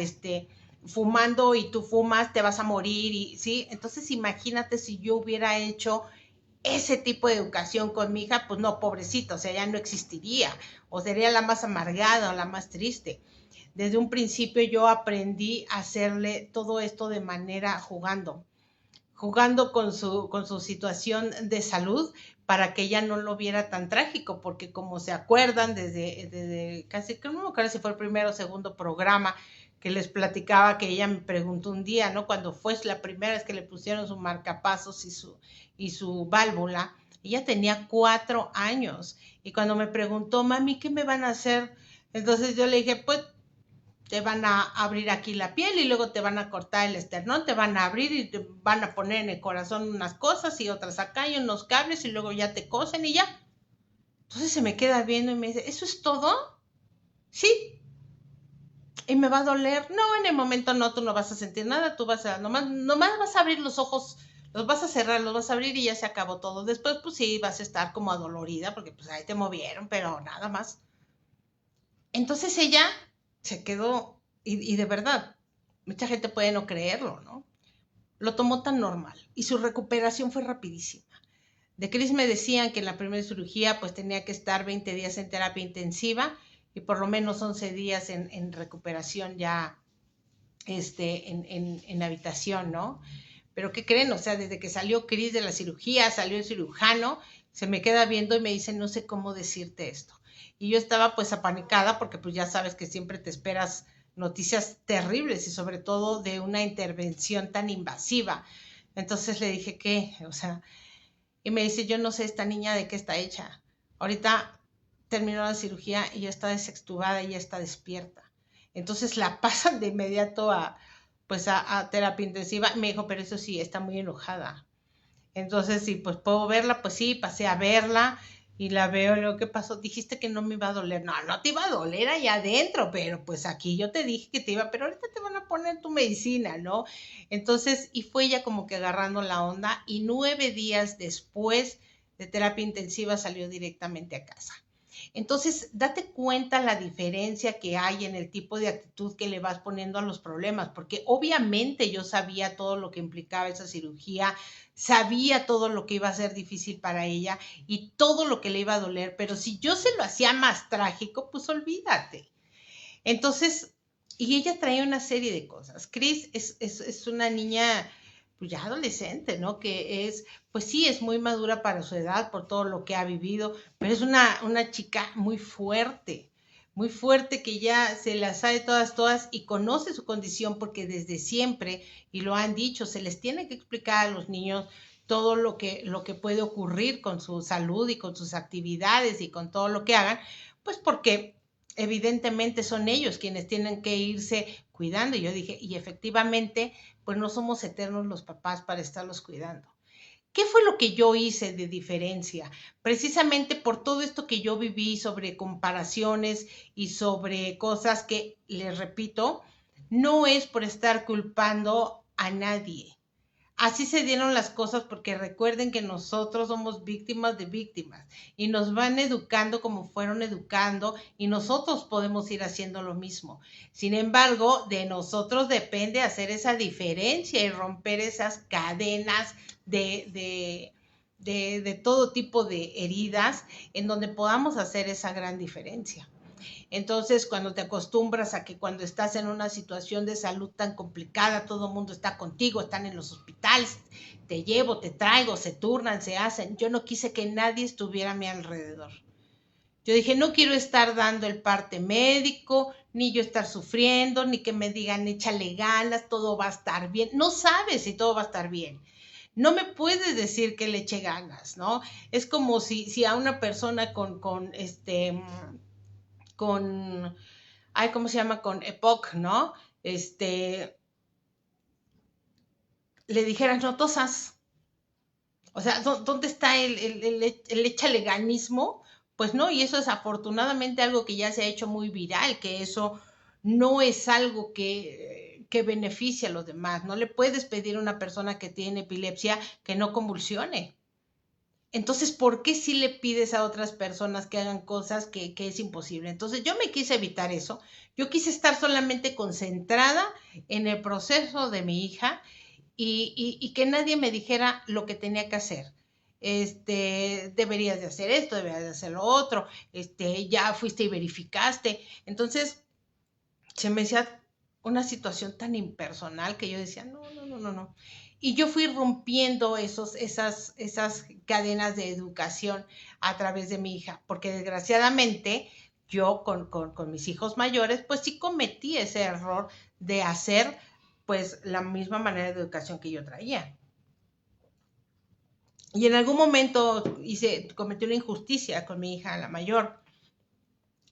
fumando y tú fumas, te vas a morir, y sí. Entonces imagínate si yo hubiera hecho ese tipo de educación con mi hija, pues no, pobrecita, o sea, ya no existiría, o sería la más amargada o la más triste. Desde un principio yo aprendí a hacerle todo esto de manera jugando con su situación de salud para que ella no lo viera tan trágico, porque como se acuerdan, desde casi, que no me acuerdo si fue el primero o segundo programa que les platicaba que ella me preguntó un día, ¿no? Cuando fue la primera vez que le pusieron su marcapasos y su válvula, ella tenía 4 años. Y cuando me preguntó, mami, ¿qué me van a hacer? Entonces yo le dije, pues te van a abrir aquí la piel y luego te van a cortar el esternón, te van a abrir y te van a poner en el corazón unas cosas y otras acá y unos cables y luego ya te cosen y ya. Entonces se me queda viendo y me dice, ¿eso es todo? Sí. ¿Y me va a doler? No, en el momento no, tú no vas a sentir nada, tú nomás vas a abrir los ojos, los vas a cerrar, los vas a abrir y ya se acabó todo. Después, pues sí, vas a estar como adolorida porque pues ahí te movieron, pero nada más. Entonces ella se quedó, y de verdad, mucha gente puede no creerlo, ¿no? lo tomó tan normal y su recuperación fue rapidísima. De Cris me decían que en la primera cirugía pues tenía que estar 20 días en terapia intensiva y por lo menos 11 días en recuperación ya en habitación, ¿no? Pero ¿qué creen? O sea, desde que salió Cris de la cirugía, salió el cirujano, se me queda viendo y me dice, no sé cómo decirte esto. Y yo estaba pues apanicada porque pues ya sabes que siempre te esperas noticias terribles y sobre todo de una intervención tan invasiva. Entonces le dije, ¿qué? O sea, y me dice, yo no sé esta niña de qué está hecha. Ahorita terminó la cirugía y ya está desextubada y ya está despierta. Entonces la pasan de inmediato a terapia intensiva. Me dijo, pero eso sí, está muy enojada. Entonces, sí, pues puedo verla, pues sí, pasé a verla y la veo, y luego, ¿qué pasó? Dijiste que no me iba a doler. No, no te iba a doler allá adentro, pero pues aquí yo te dije que te iba, pero ahorita te van a poner tu medicina, ¿no? Entonces, y fue ella como que agarrando la onda y 9 días después de terapia intensiva salió directamente a casa. Entonces, date cuenta la diferencia que hay en el tipo de actitud que le vas poniendo a los problemas, porque obviamente yo sabía todo lo que implicaba esa cirugía, sabía todo lo que iba a ser difícil para ella y todo lo que le iba a doler, pero si yo se lo hacía más trágico, pues olvídate. Entonces, y ella traía una serie de cosas. Cris es una niña pues ya adolescente, ¿no? Que es, pues sí, es muy madura para su edad por todo lo que ha vivido, pero es una chica muy fuerte que ya se las sabe todas y conoce su condición porque desde siempre, y lo han dicho, se les tiene que explicar a los niños todo lo que puede ocurrir con su salud y con sus actividades y con todo lo que hagan, pues porque evidentemente son ellos quienes tienen que irse cuidando. Y yo dije, y efectivamente, pues no somos eternos los papás para estarlos cuidando. ¿Qué fue lo que yo hice de diferencia? Precisamente por todo esto que yo viví sobre comparaciones y sobre cosas que, les repito, no es por estar culpando a nadie. Así se dieron las cosas porque recuerden que nosotros somos víctimas de víctimas y nos van educando como fueron educando y nosotros podemos ir haciendo lo mismo. Sin embargo, de nosotros depende hacer esa diferencia y romper esas cadenas de todo tipo de heridas en donde podamos hacer esa gran diferencia. Entonces, cuando te acostumbras a que cuando estás en una situación de salud tan complicada, todo el mundo está contigo, están en los hospitales, te llevo, te traigo, se turnan, se hacen. Yo no quise que nadie estuviera a mi alrededor. Yo dije, no quiero estar dando el parte médico, ni yo estar sufriendo, ni que me digan, échale ganas, todo va a estar bien. No sabes si todo va a estar bien. No me puedes decir que le eche ganas, ¿no? Es como si a una persona con ay, ¿cómo se llama? Con EPOC, ¿no? Le dijeran, no tosas. O sea, ¿dónde está el echaleganismo? Pues no, y eso es afortunadamente algo que ya se ha hecho muy viral, que eso no es algo que beneficie a los demás. No le puedes pedir a una persona que tiene epilepsia que no convulsione. Entonces, ¿por qué si le pides a otras personas que hagan cosas que es imposible? Entonces, yo me quise evitar eso. Yo quise estar solamente concentrada en el proceso de mi hija y que nadie me dijera lo que tenía que hacer. Deberías de hacer esto, deberías de hacer lo otro, ya fuiste y verificaste. Entonces, se me hacía una situación tan impersonal que yo decía, no, no, no, no, no. Y yo fui rompiendo esas cadenas de educación a través de mi hija, porque desgraciadamente yo con mis hijos mayores, pues sí cometí ese error de hacer pues la misma manera de educación que yo traía. Y en algún momento cometí una injusticia con mi hija, la mayor,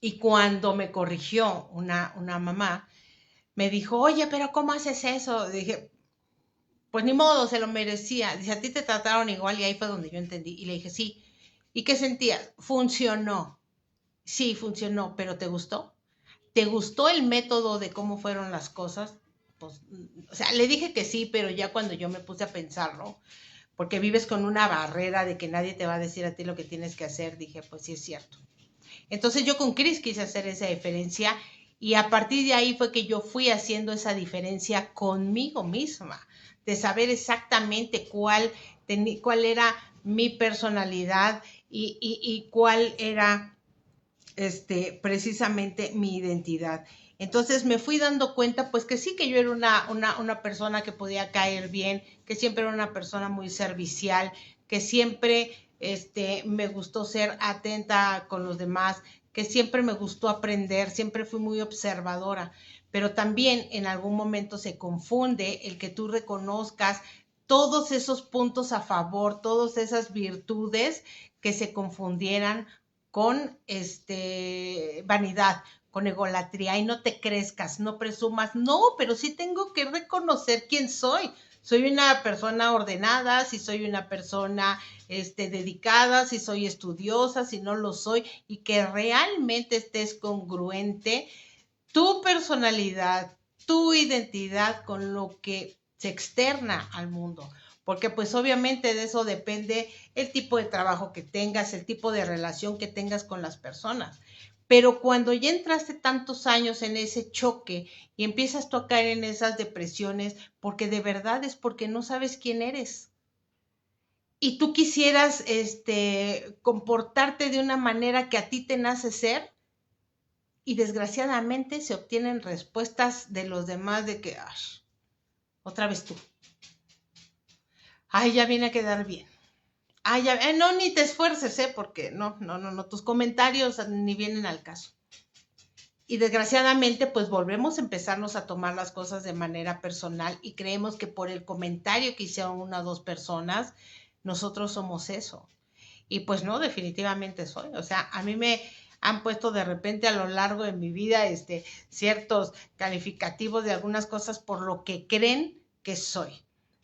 y cuando me corrigió una mamá, me dijo, oye, pero ¿cómo haces eso? Dije, pues ni modo, se lo merecía. Dice, a ti te trataron igual y ahí fue donde yo entendí. Y le dije, sí. ¿Y qué sentías? Funcionó. Sí, funcionó, pero ¿te gustó? ¿Te gustó el método de cómo fueron las cosas? Pues, o sea, le dije que sí, pero ya cuando yo me puse a pensarlo, porque vives con una barrera de que nadie te va a decir a ti lo que tienes que hacer, dije, pues sí es cierto. Entonces yo con Cris quise hacer esa diferencia y a partir de ahí fue que yo fui haciendo esa diferencia conmigo misma. de saber exactamente cuál era mi personalidad y cuál era precisamente mi identidad. Entonces me fui dando cuenta, pues que sí, que yo era una persona que podía caer bien, que siempre era una persona muy servicial, que siempre me gustó ser atenta con los demás, que siempre me gustó aprender, siempre fui muy observadora, pero también en algún momento se confunde el que tú reconozcas todos esos puntos a favor, todas esas virtudes que se confundieran con vanidad, con egolatría, y no te crezcas, no presumas, no, pero sí tengo que reconocer quién soy. Soy una persona ordenada, si soy una persona dedicada, si soy estudiosa, si no lo soy, y que realmente estés congruente tu personalidad, tu identidad con lo que se externa al mundo. Porque pues obviamente de eso depende el tipo de trabajo que tengas, el tipo de relación que tengas con las personas. Pero cuando ya entraste tantos años en ese choque y empiezas tú a caer en esas depresiones, porque de verdad es porque no sabes quién eres. Y tú quisieras comportarte de una manera que a ti te nace ser, y desgraciadamente se obtienen respuestas de los demás de que, ay, otra vez tú. Ay, ya viene a quedar bien. Ay, ya, no, ni te esfuerces, porque no, tus comentarios ni vienen al caso. Y desgraciadamente, pues volvemos a empezarnos a tomar las cosas de manera personal y creemos que por el comentario que hicieron una o dos personas, nosotros somos eso. Y pues no, definitivamente soy. O sea, a mí me han puesto de repente a lo largo de mi vida ciertos calificativos de algunas cosas por lo que creen que soy,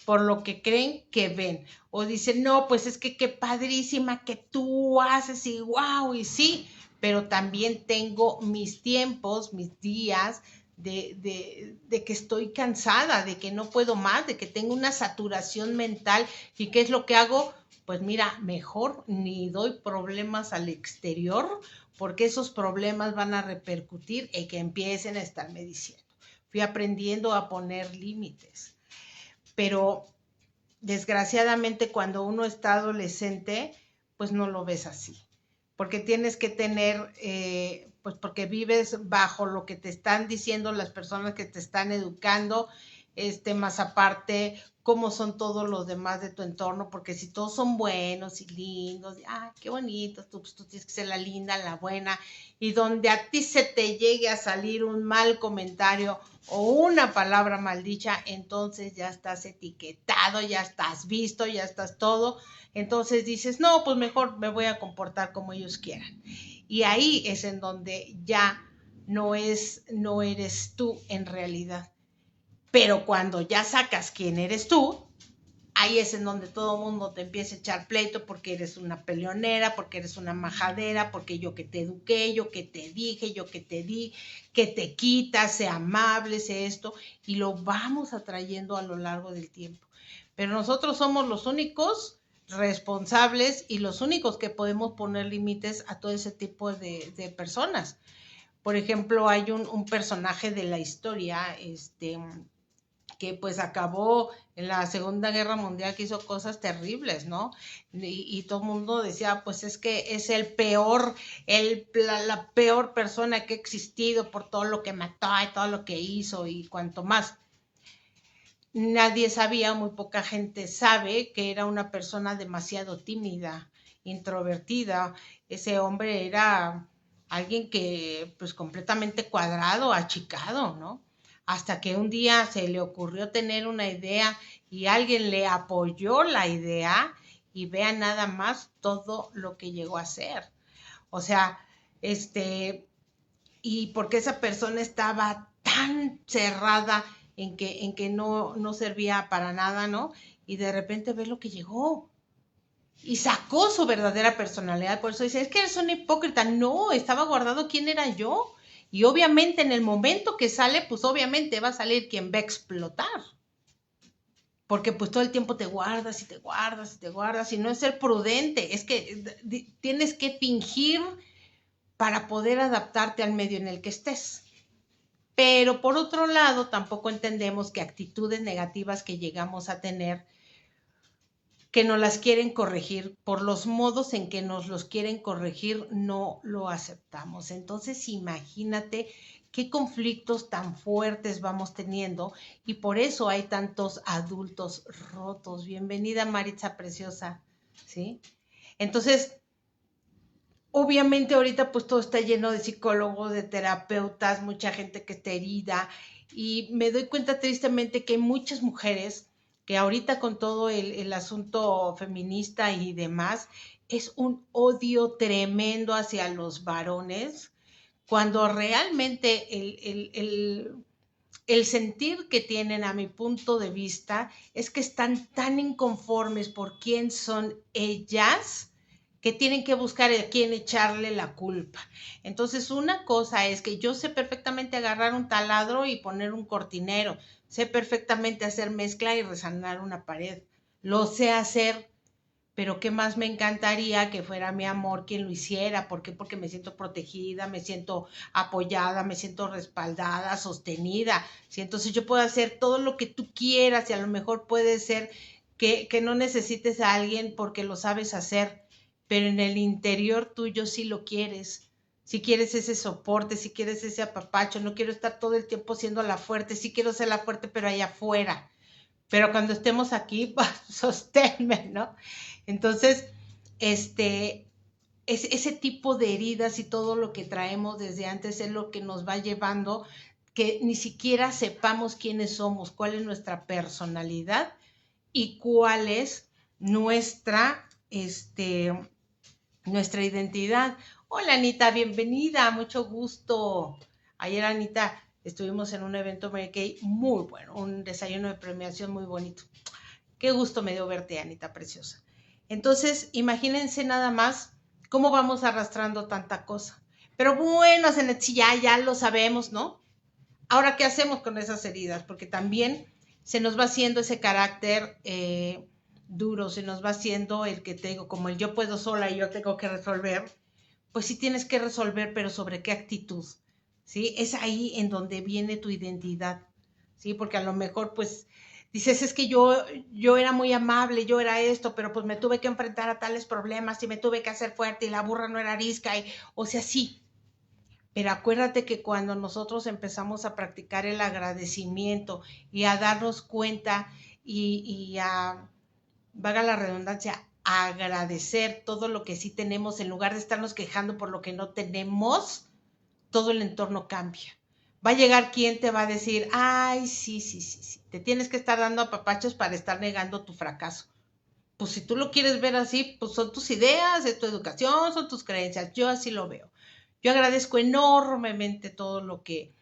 por lo que creen que ven. O dicen, no, pues es que qué padrísima que tú haces y wow, y sí, pero también tengo mis tiempos, mis días de que estoy cansada, de que no puedo más, de que tengo una saturación mental. ¿Y qué es lo que hago? Pues mira, mejor ni doy problemas al exterior, porque esos problemas van a repercutir en que empiecen a estarme diciendo. Fui aprendiendo a poner límites, pero desgraciadamente cuando uno está adolescente, pues no lo ves así, porque tienes que tener, pues porque vives bajo lo que te están diciendo las personas que te están educando, más aparte cómo son todos los demás de tu entorno, porque si todos son buenos y lindos, qué bonitos, pues tú tienes que ser la linda, la buena, y donde a ti se te llegue a salir un mal comentario o una palabra maldicha, entonces ya estás etiquetado, ya estás visto, ya estás todo. Entonces dices, no, pues mejor me voy a comportar como ellos quieran. Y ahí es en donde ya no eres tú en realidad. Pero cuando ya sacas quién eres tú, ahí es en donde todo el mundo te empieza a echar pleito porque eres una peleonera, porque eres una majadera, porque yo que te eduqué, yo que te dije, yo que te di, que te quitas, sé amable, sé esto, y lo vamos atrayendo a lo largo del tiempo. Pero nosotros somos los únicos responsables y los únicos que podemos poner límites a todo ese tipo de personas. Por ejemplo, hay un personaje de la historia, que pues acabó en la Segunda Guerra Mundial, que hizo cosas terribles, ¿no? Y todo el mundo decía, pues es que es el peor, la peor persona que ha existido por todo lo que mató y todo lo que hizo y cuanto más. Nadie sabía, muy poca gente sabe que era una persona demasiado tímida, introvertida. Ese hombre era alguien que pues completamente cuadrado, achicado, ¿no? Hasta que un día se le ocurrió tener una idea y alguien le apoyó la idea y vea nada más todo lo que llegó a hacer. O sea, y porque esa persona estaba tan cerrada en que no servía para nada, ¿no? Y de repente ve lo que llegó. Y sacó su verdadera personalidad. Por eso dice, es que eres una hipócrita. No, estaba guardado quién era yo. Y obviamente en el momento que sale, pues obviamente va a salir quien va a explotar. Porque pues todo el tiempo te guardas y te guardas y te guardas. Y no es ser prudente, es que tienes que fingir para poder adaptarte al medio en el que estés. Pero por otro lado, tampoco entendemos que actitudes negativas que llegamos a tener, que nos las quieren corregir, por los modos en que nos los quieren corregir, no lo aceptamos. Entonces, imagínate qué conflictos tan fuertes vamos teniendo y por eso hay tantos adultos rotos. Bienvenida, Maritza Preciosa, ¿sí? Entonces, obviamente ahorita pues todo está lleno de psicólogos, de terapeutas, mucha gente que está herida y me doy cuenta tristemente que hay muchas mujeres que ahorita con todo el asunto feminista y demás, es un odio tremendo hacia los varones, cuando realmente el sentir que tienen a mi punto de vista es que están tan inconformes por quién son ellas que tienen que buscar a quién echarle la culpa. Entonces, una cosa es que yo sé perfectamente agarrar un taladro y poner un cortinero, sé perfectamente hacer mezcla y resanar una pared, lo sé hacer, pero qué más me encantaría que fuera mi amor quien lo hiciera. ¿Por qué? Porque me siento protegida, me siento apoyada, me siento respaldada, sostenida. ¿Sí? Entonces yo puedo hacer todo lo que tú quieras y a lo mejor puede ser que no necesites a alguien porque lo sabes hacer, pero en el interior tuyo sí lo quieres. Si quieres ese soporte, si quieres ese apapacho, no quiero estar todo el tiempo siendo la fuerte, sí quiero ser la fuerte, pero allá afuera. Pero cuando estemos aquí, pues, sosténme, ¿no? Entonces, este, ese tipo de heridas y todo lo que traemos desde antes es lo que nos va llevando que ni siquiera sepamos quiénes somos, cuál es nuestra personalidad y cuál es nuestra, nuestra identidad. Hola Anita, bienvenida, mucho gusto. Ayer Anita estuvimos en un evento Mary Kay muy bueno, un desayuno de premiación muy bonito. Qué gusto me dio verte, Anita preciosa. Entonces, imagínense nada más cómo vamos arrastrando tanta cosa. Pero bueno, sí, ya lo sabemos, ¿no? Ahora, ¿qué hacemos con esas heridas? Porque también se nos va haciendo ese carácter duro, se nos va haciendo el que tengo, como el yo puedo sola y yo tengo que resolver. Pues sí tienes que resolver, pero ¿sobre qué actitud? ¿Sí? Es ahí en donde viene tu identidad, ¿sí? Porque a lo mejor, pues, dices, es que yo era muy amable, yo era esto, pero pues me tuve que enfrentar a tales problemas y me tuve que hacer fuerte y la burra no era arisca, o sea, sí. Pero acuérdate que cuando nosotros empezamos a practicar el agradecimiento y a darnos cuenta y a, valga la redundancia, a agradecer todo lo que sí tenemos en lugar de estarnos quejando por lo que no tenemos, todo el entorno cambia. Va a llegar quien te va a decir, ay, sí, te tienes que estar dando apapachos para estar negando tu fracaso. Pues si tú lo quieres ver así, pues son tus ideas, es tu educación, son tus creencias. Yo así lo veo. Yo agradezco enormemente todo lo que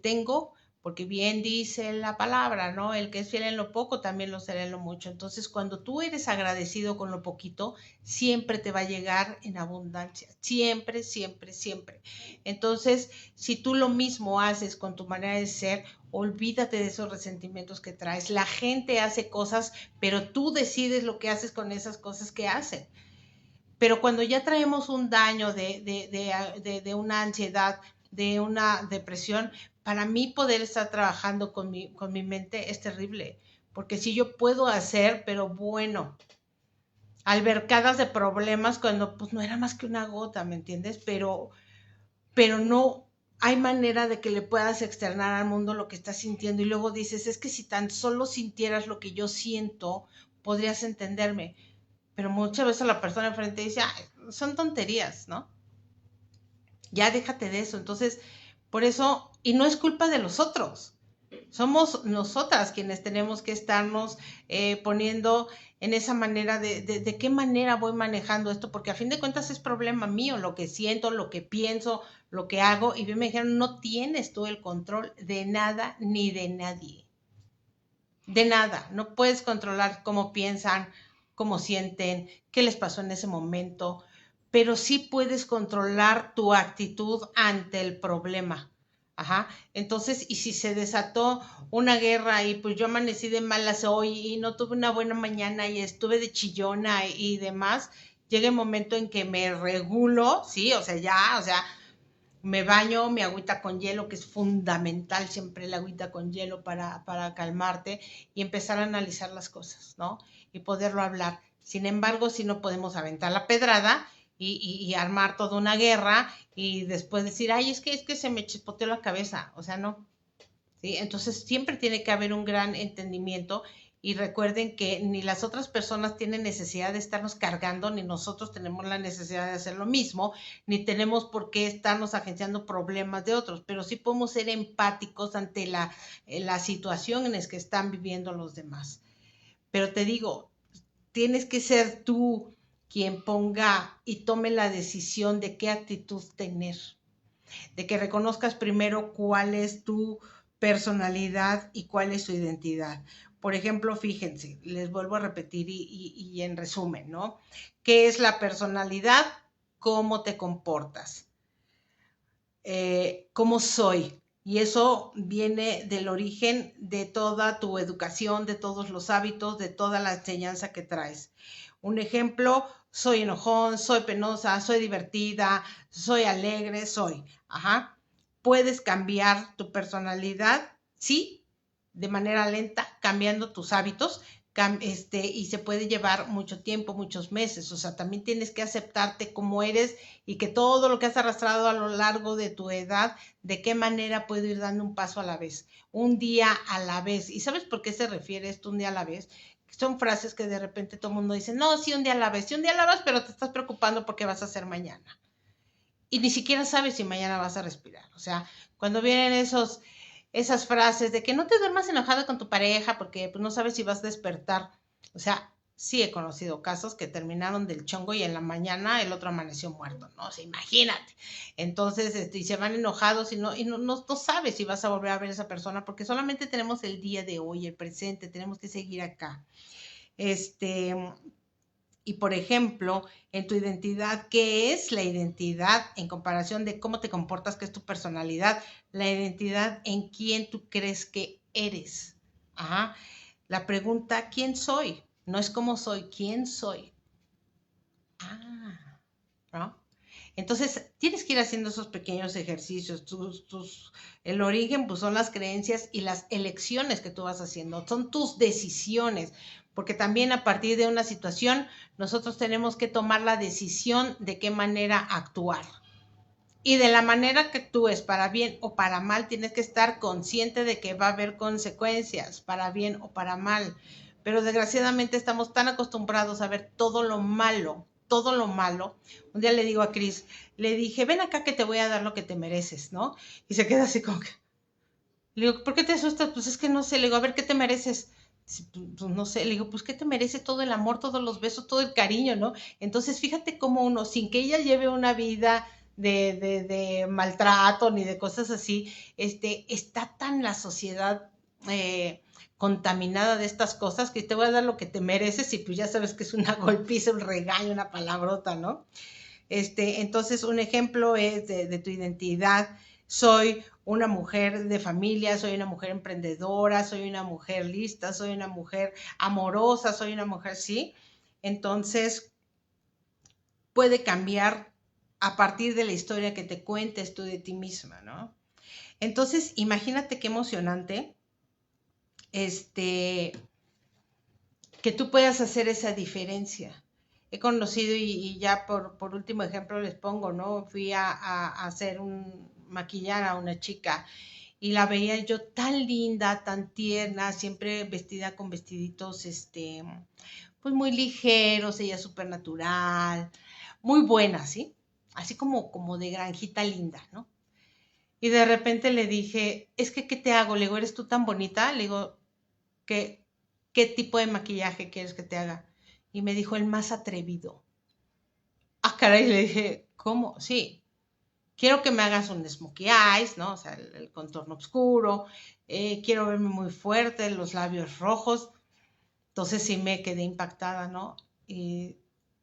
tengo, porque bien dice la palabra, ¿no? El que es fiel en lo poco también lo será en lo mucho. Entonces, cuando tú eres agradecido con lo poquito, siempre te va a llegar en abundancia. Siempre, siempre, siempre. Entonces, si tú lo mismo haces con tu manera de ser, olvídate de esos resentimientos que traes. La gente hace cosas, pero tú decides lo que haces con esas cosas que hacen. Pero cuando ya traemos un daño de una ansiedad, de una depresión, para mí poder estar trabajando con mi mente es terrible. Porque si yo puedo hacer, pero bueno, albercadas de problemas cuando pues no era más que una gota, ¿me entiendes? Pero no hay manera de que le puedas externar al mundo lo que estás sintiendo y luego dices, es que si tan solo sintieras lo que yo siento, podrías entenderme. Pero muchas veces la persona enfrente dice, ay, son tonterías, ¿no? Ya déjate de eso. Entonces, por eso, y no es culpa de los otros. Somos nosotras quienes tenemos que estarnos poniendo en esa manera de qué manera voy manejando esto, porque a fin de cuentas es problema mío, lo que siento, lo que pienso, lo que hago. Y bien me dijeron, no tienes tú el control de nada ni de nadie. De nada. No puedes controlar cómo piensan, cómo sienten, qué les pasó en ese momento, pero sí puedes controlar tu actitud ante el problema. Ajá. Entonces, y si se desató una guerra y pues yo amanecí de malas hoy y no tuve una buena mañana y estuve de chillona y demás, llega el momento en que me regulo, sí, o sea, ya, o sea, me baño, mi agüita con hielo, que es fundamental siempre el agüita con hielo para calmarte y empezar a analizar las cosas, ¿no? Y poderlo hablar. Sin embargo, si no podemos aventar la pedrada y armar toda una guerra y después decir, ay, es que se me chispoteó la cabeza. O sea, no. ¿Sí? Entonces siempre tiene que haber un gran entendimiento y recuerden que ni las otras personas tienen necesidad de estarnos cargando, ni nosotros tenemos la necesidad de hacer lo mismo, ni tenemos por qué estarnos agenciando problemas de otros, pero sí podemos ser empáticos ante la situación en la que están viviendo los demás. Pero te digo, tienes que ser tú quien ponga y tome la decisión de qué actitud tener, de que reconozcas primero cuál es tu personalidad y cuál es su identidad. Por ejemplo, fíjense, les vuelvo a repetir y en resumen, ¿no? ¿Qué es la personalidad? ¿Cómo te comportas? ¿Cómo soy? Y eso viene del origen de toda tu educación, de todos los hábitos, de toda la enseñanza que traes. Un ejemplo, soy enojón, soy penosa, soy divertida, soy alegre, soy. Ajá. Puedes cambiar tu personalidad, sí, de manera lenta, cambiando tus hábitos, y se puede llevar mucho tiempo, muchos meses. O sea, también tienes que aceptarte como eres y que todo lo que has arrastrado a lo largo de tu edad, de qué manera puedo ir dando un paso a la vez, un día a la vez. ¿Y sabes por qué se refiere esto un día a la vez? Son frases que de repente todo el mundo dice, no, sí, un día a la vez, sí, un día a la vez, pero te estás preocupando por qué vas a hacer mañana. Y ni siquiera sabes si mañana vas a respirar. O sea, cuando vienen esas frases de que no te duermas enojado con tu pareja porque pues, no sabes si vas a despertar. O sea, sí he conocido casos que terminaron del chongo y en la mañana el otro amaneció muerto, ¿no? O sea, imagínate. Entonces, y se van enojados y no sabes si vas a volver a ver a esa persona porque solamente tenemos el día de hoy, el presente, tenemos que seguir acá. Este, y por ejemplo, en tu identidad, ¿qué es la identidad en comparación de cómo te comportas, qué es tu personalidad? La identidad en quién tú crees que eres. Ajá. La pregunta, ¿quién soy? No es cómo soy, ¿quién soy? Ah, ¿no? Entonces, tienes que ir haciendo esos pequeños ejercicios. El origen, pues, son las creencias y las elecciones que tú vas haciendo. Son tus decisiones, porque también a partir de una situación, nosotros tenemos que tomar la decisión de qué manera actuar. Y de la manera que actúes, para bien o para mal, tienes que estar consciente de que va a haber consecuencias, para bien o para mal. Pero desgraciadamente estamos tan acostumbrados a ver todo lo malo, todo lo malo. Un día le digo a Cris, le dije, ven acá que te voy a dar lo que te mereces, ¿no? Y se queda así como que, le digo, ¿por qué te asustas? Pues es que no sé, le digo, a ver, ¿qué te mereces? Pues no sé, le digo, pues ¿qué te merece todo el amor, todos los besos, todo el cariño, ¿no? Entonces, fíjate cómo uno, sin que ella lleve una vida de maltrato ni de cosas así, está tan la sociedad contaminada de estas cosas que te voy a dar lo que te mereces y pues ya sabes que es una golpiza, un regaño, una palabrota, ¿no? Entonces, un ejemplo es de tu identidad. Soy una mujer de familia, soy una mujer emprendedora, soy una mujer lista, soy una mujer amorosa, soy una mujer, sí. Entonces, puede cambiar a partir de la historia que te cuentes tú de ti misma, ¿no? Entonces, imagínate qué emocionante, que tú puedas hacer esa diferencia. He conocido y ya por último ejemplo les pongo, ¿no? Fui a hacer un maquillar a una chica y la veía yo tan linda, tan tierna, siempre vestida con vestiditos, pues muy ligeros, ella súper natural, muy buena, ¿sí? Así como de granjita linda, ¿no? Y de repente le dije, es que, ¿qué te hago? Le digo, ¿eres tú tan bonita? Le digo, ¿qué, qué tipo de maquillaje quieres que te haga? Y me dijo, el más atrevido. Ah, caray, le dije, ¿cómo? Sí, quiero que me hagas un smokey eyes, ¿no? O sea, el contorno oscuro, quiero verme muy fuerte, los labios rojos. Entonces sí me quedé impactada, ¿no? Y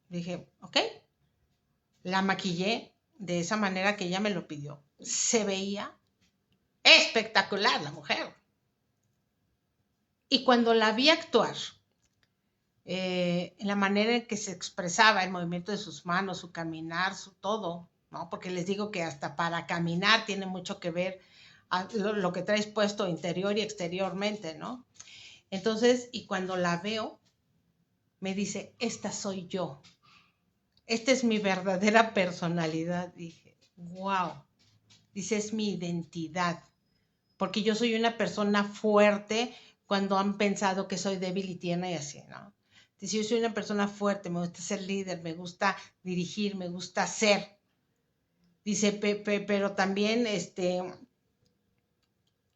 dije, ok, la maquillé de esa manera que ella me lo pidió. Se veía espectacular la mujer. Y cuando la vi actuar, en la manera en que se expresaba, el movimiento de sus manos, su caminar, su todo, ¿no? Porque les digo que hasta para caminar tiene mucho que ver lo que traes puesto interior y exteriormente, ¿no? Entonces, y cuando la veo, me dice, esta soy yo. Esta es mi verdadera personalidad. Dije, wow. Dice, es mi identidad. Porque yo soy una persona fuerte cuando han pensado que soy débil y tierna y así, ¿no? Dice, yo soy una persona fuerte, me gusta ser líder, me gusta dirigir, me gusta ser. Dice, pero también,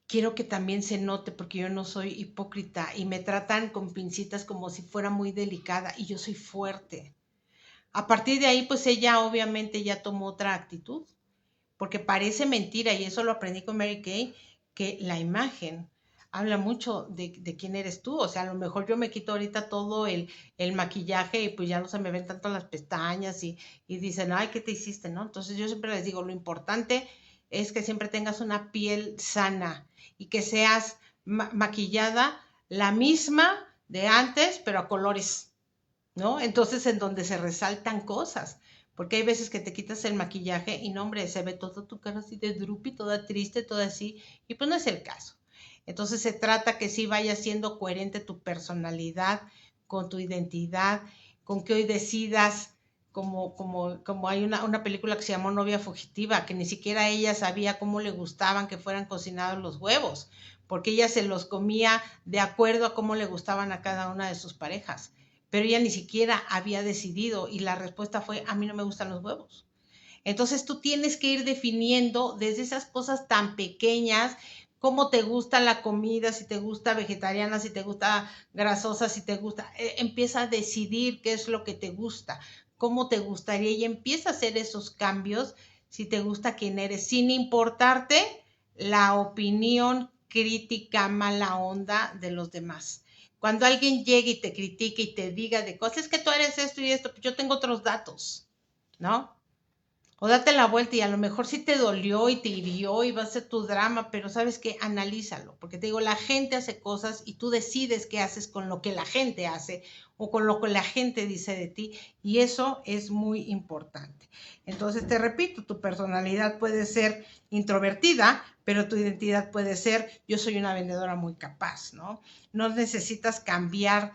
quiero que también se note porque yo no soy hipócrita y me tratan con pincitas como si fuera muy delicada y yo soy fuerte. A partir de ahí, pues ella obviamente ya tomó otra actitud, porque parece mentira, y eso lo aprendí con Mary Kay, que la imagen habla mucho de quién eres tú. O sea, a lo mejor yo me quito ahorita todo el maquillaje y pues ya no se me ven tanto las pestañas y dicen, ay, ¿qué te hiciste? ¿No? Entonces yo siempre les digo, lo importante es que siempre tengas una piel sana y que seas maquillada la misma de antes, pero a colores, ¿no? Entonces, en donde se resaltan cosas, porque hay veces que te quitas el maquillaje y no, hombre, se ve toda tu cara así de droopy, toda triste, toda así, y pues no es el caso. Entonces, se trata que sí vaya siendo coherente tu personalidad con tu identidad, con que hoy decidas, como hay una película que se llamó Novia Fugitiva, que ni siquiera ella sabía cómo le gustaban que fueran cocinados los huevos, porque ella se los comía de acuerdo a cómo le gustaban a cada una de sus parejas, pero ella ni siquiera había decidido y la respuesta fue, a mí no me gustan los huevos. Entonces tú tienes que ir definiendo desde esas cosas tan pequeñas, cómo te gusta la comida, si te gusta vegetariana, si te gusta grasosa, si te gusta, empieza a decidir qué es lo que te gusta, cómo te gustaría y empieza a hacer esos cambios si te gusta quién eres, sin importarte la opinión crítica, mala onda de los demás. Cuando alguien llegue y te critique y te diga de cosas, es que tú eres esto y esto, pues yo tengo otros datos, ¿no? O date la vuelta y a lo mejor sí te dolió y te hirió y va a ser tu drama, pero sabes qué, analízalo, porque te digo, la gente hace cosas y tú decides qué haces con lo que la gente hace o con lo que la gente dice de ti y eso es muy importante. Entonces te repito, tu personalidad puede ser introvertida, pero tu identidad puede ser, yo soy una vendedora muy capaz, ¿no? No necesitas cambiar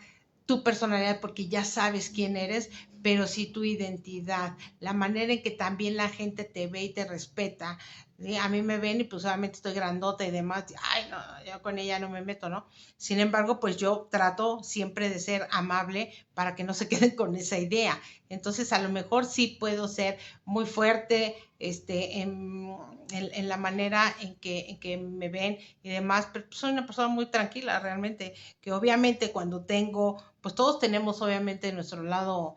tu personalidad porque ya sabes quién eres, pero sí tu identidad, la manera en que también la gente te ve y te respeta. ¿Sí? A mí me ven y pues obviamente estoy grandota y demás, ay, no, yo con ella no me meto, ¿no? Sin embargo, pues yo trato siempre de ser amable para que no se queden con esa idea. Entonces, a lo mejor sí puedo ser muy fuerte en la manera en que me ven y demás, pero soy una persona muy tranquila realmente, que obviamente cuando tengo, pues todos tenemos obviamente nuestro lado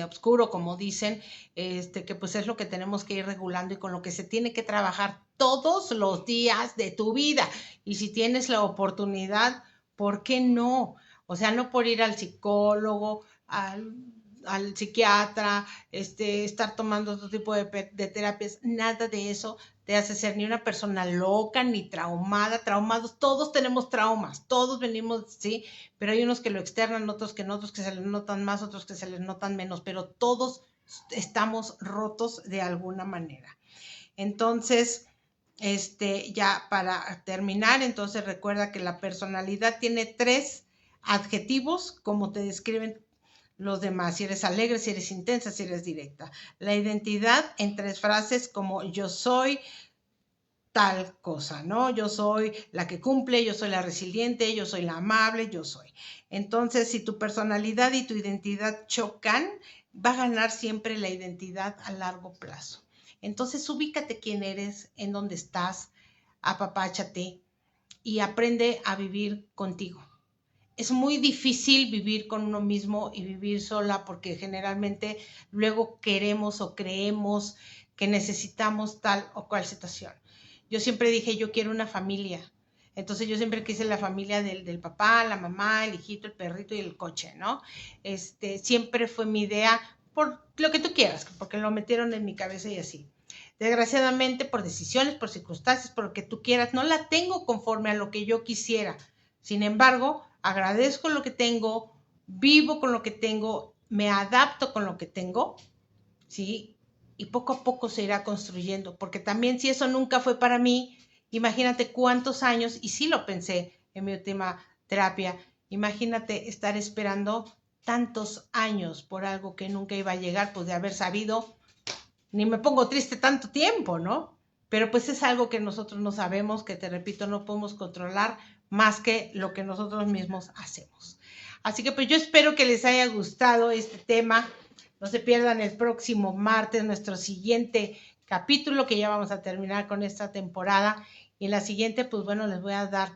oscuro, como dicen, que pues es lo que tenemos que ir regulando y con lo que se tiene que trabajar todos los días de tu vida. Y si tienes la oportunidad, ¿por qué no? O sea, no por ir al psicólogo, al psiquiatra, estar tomando otro tipo de terapias, nada de eso te hace ser ni una persona loca, ni traumada, traumados, todos tenemos traumas, todos venimos, sí, pero hay unos que lo externan, otros que no, otros que se les notan más, otros que se les notan menos, pero todos estamos rotos de alguna manera. Entonces, ya para terminar, entonces recuerda que la personalidad tiene 3 adjetivos, como te describen los demás, si eres alegre, si eres intensa, si eres directa. La identidad en 3 frases como yo soy tal cosa, ¿no? Yo soy la que cumple, yo soy la resiliente, yo soy la amable, yo soy. Entonces, si tu personalidad y tu identidad chocan, va a ganar siempre la identidad a largo plazo. Entonces, ubícate quién eres, en dónde estás, apapáchate y aprende a vivir contigo. Es muy difícil vivir con uno mismo y vivir sola porque generalmente luego queremos o creemos que necesitamos tal o cual situación. Yo siempre dije, yo quiero una familia. Entonces yo siempre quise la familia del papá, la mamá, el hijito, el perrito y el coche, ¿no? Siempre fue mi idea por lo que tú quieras, porque lo metieron en mi cabeza y así. Desgraciadamente, por decisiones, por circunstancias, por lo que tú quieras, no la tengo conforme a lo que yo quisiera. Sin embargo, agradezco lo que tengo, vivo con lo que tengo, me adapto con lo que tengo ¿sí? Y poco a poco se irá construyendo, porque también si eso nunca fue para mí, imagínate cuántos años, y sí lo pensé en mi última terapia, imagínate estar esperando tantos años por algo que nunca iba a llegar, pues de haber sabido, ni me pongo triste tanto tiempo, ¿no? Pero pues es algo que nosotros no sabemos, que te repito, no podemos controlar más que lo que nosotros mismos hacemos. Así que pues yo espero que les haya gustado este tema. No se pierdan el próximo martes nuestro siguiente capítulo, que ya vamos a terminar con esta temporada. Y en la siguiente, pues bueno, les voy a dar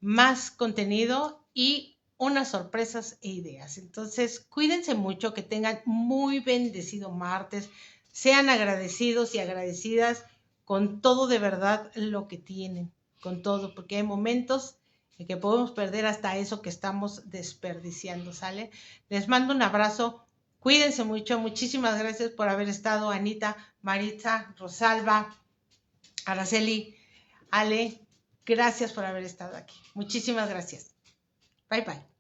más contenido y unas sorpresas e ideas. Entonces, cuídense mucho, que tengan muy bendecido martes, sean agradecidos y agradecidas con todo de verdad lo que tienen, con todo, porque hay momentos en que podemos perder hasta eso que estamos desperdiciando, ¿sale? Les mando un abrazo, cuídense mucho, muchísimas gracias por haber estado, Anita, Maritza, Rosalba, Araceli, Ale, gracias por haber estado aquí. Muchísimas gracias. Bye bye.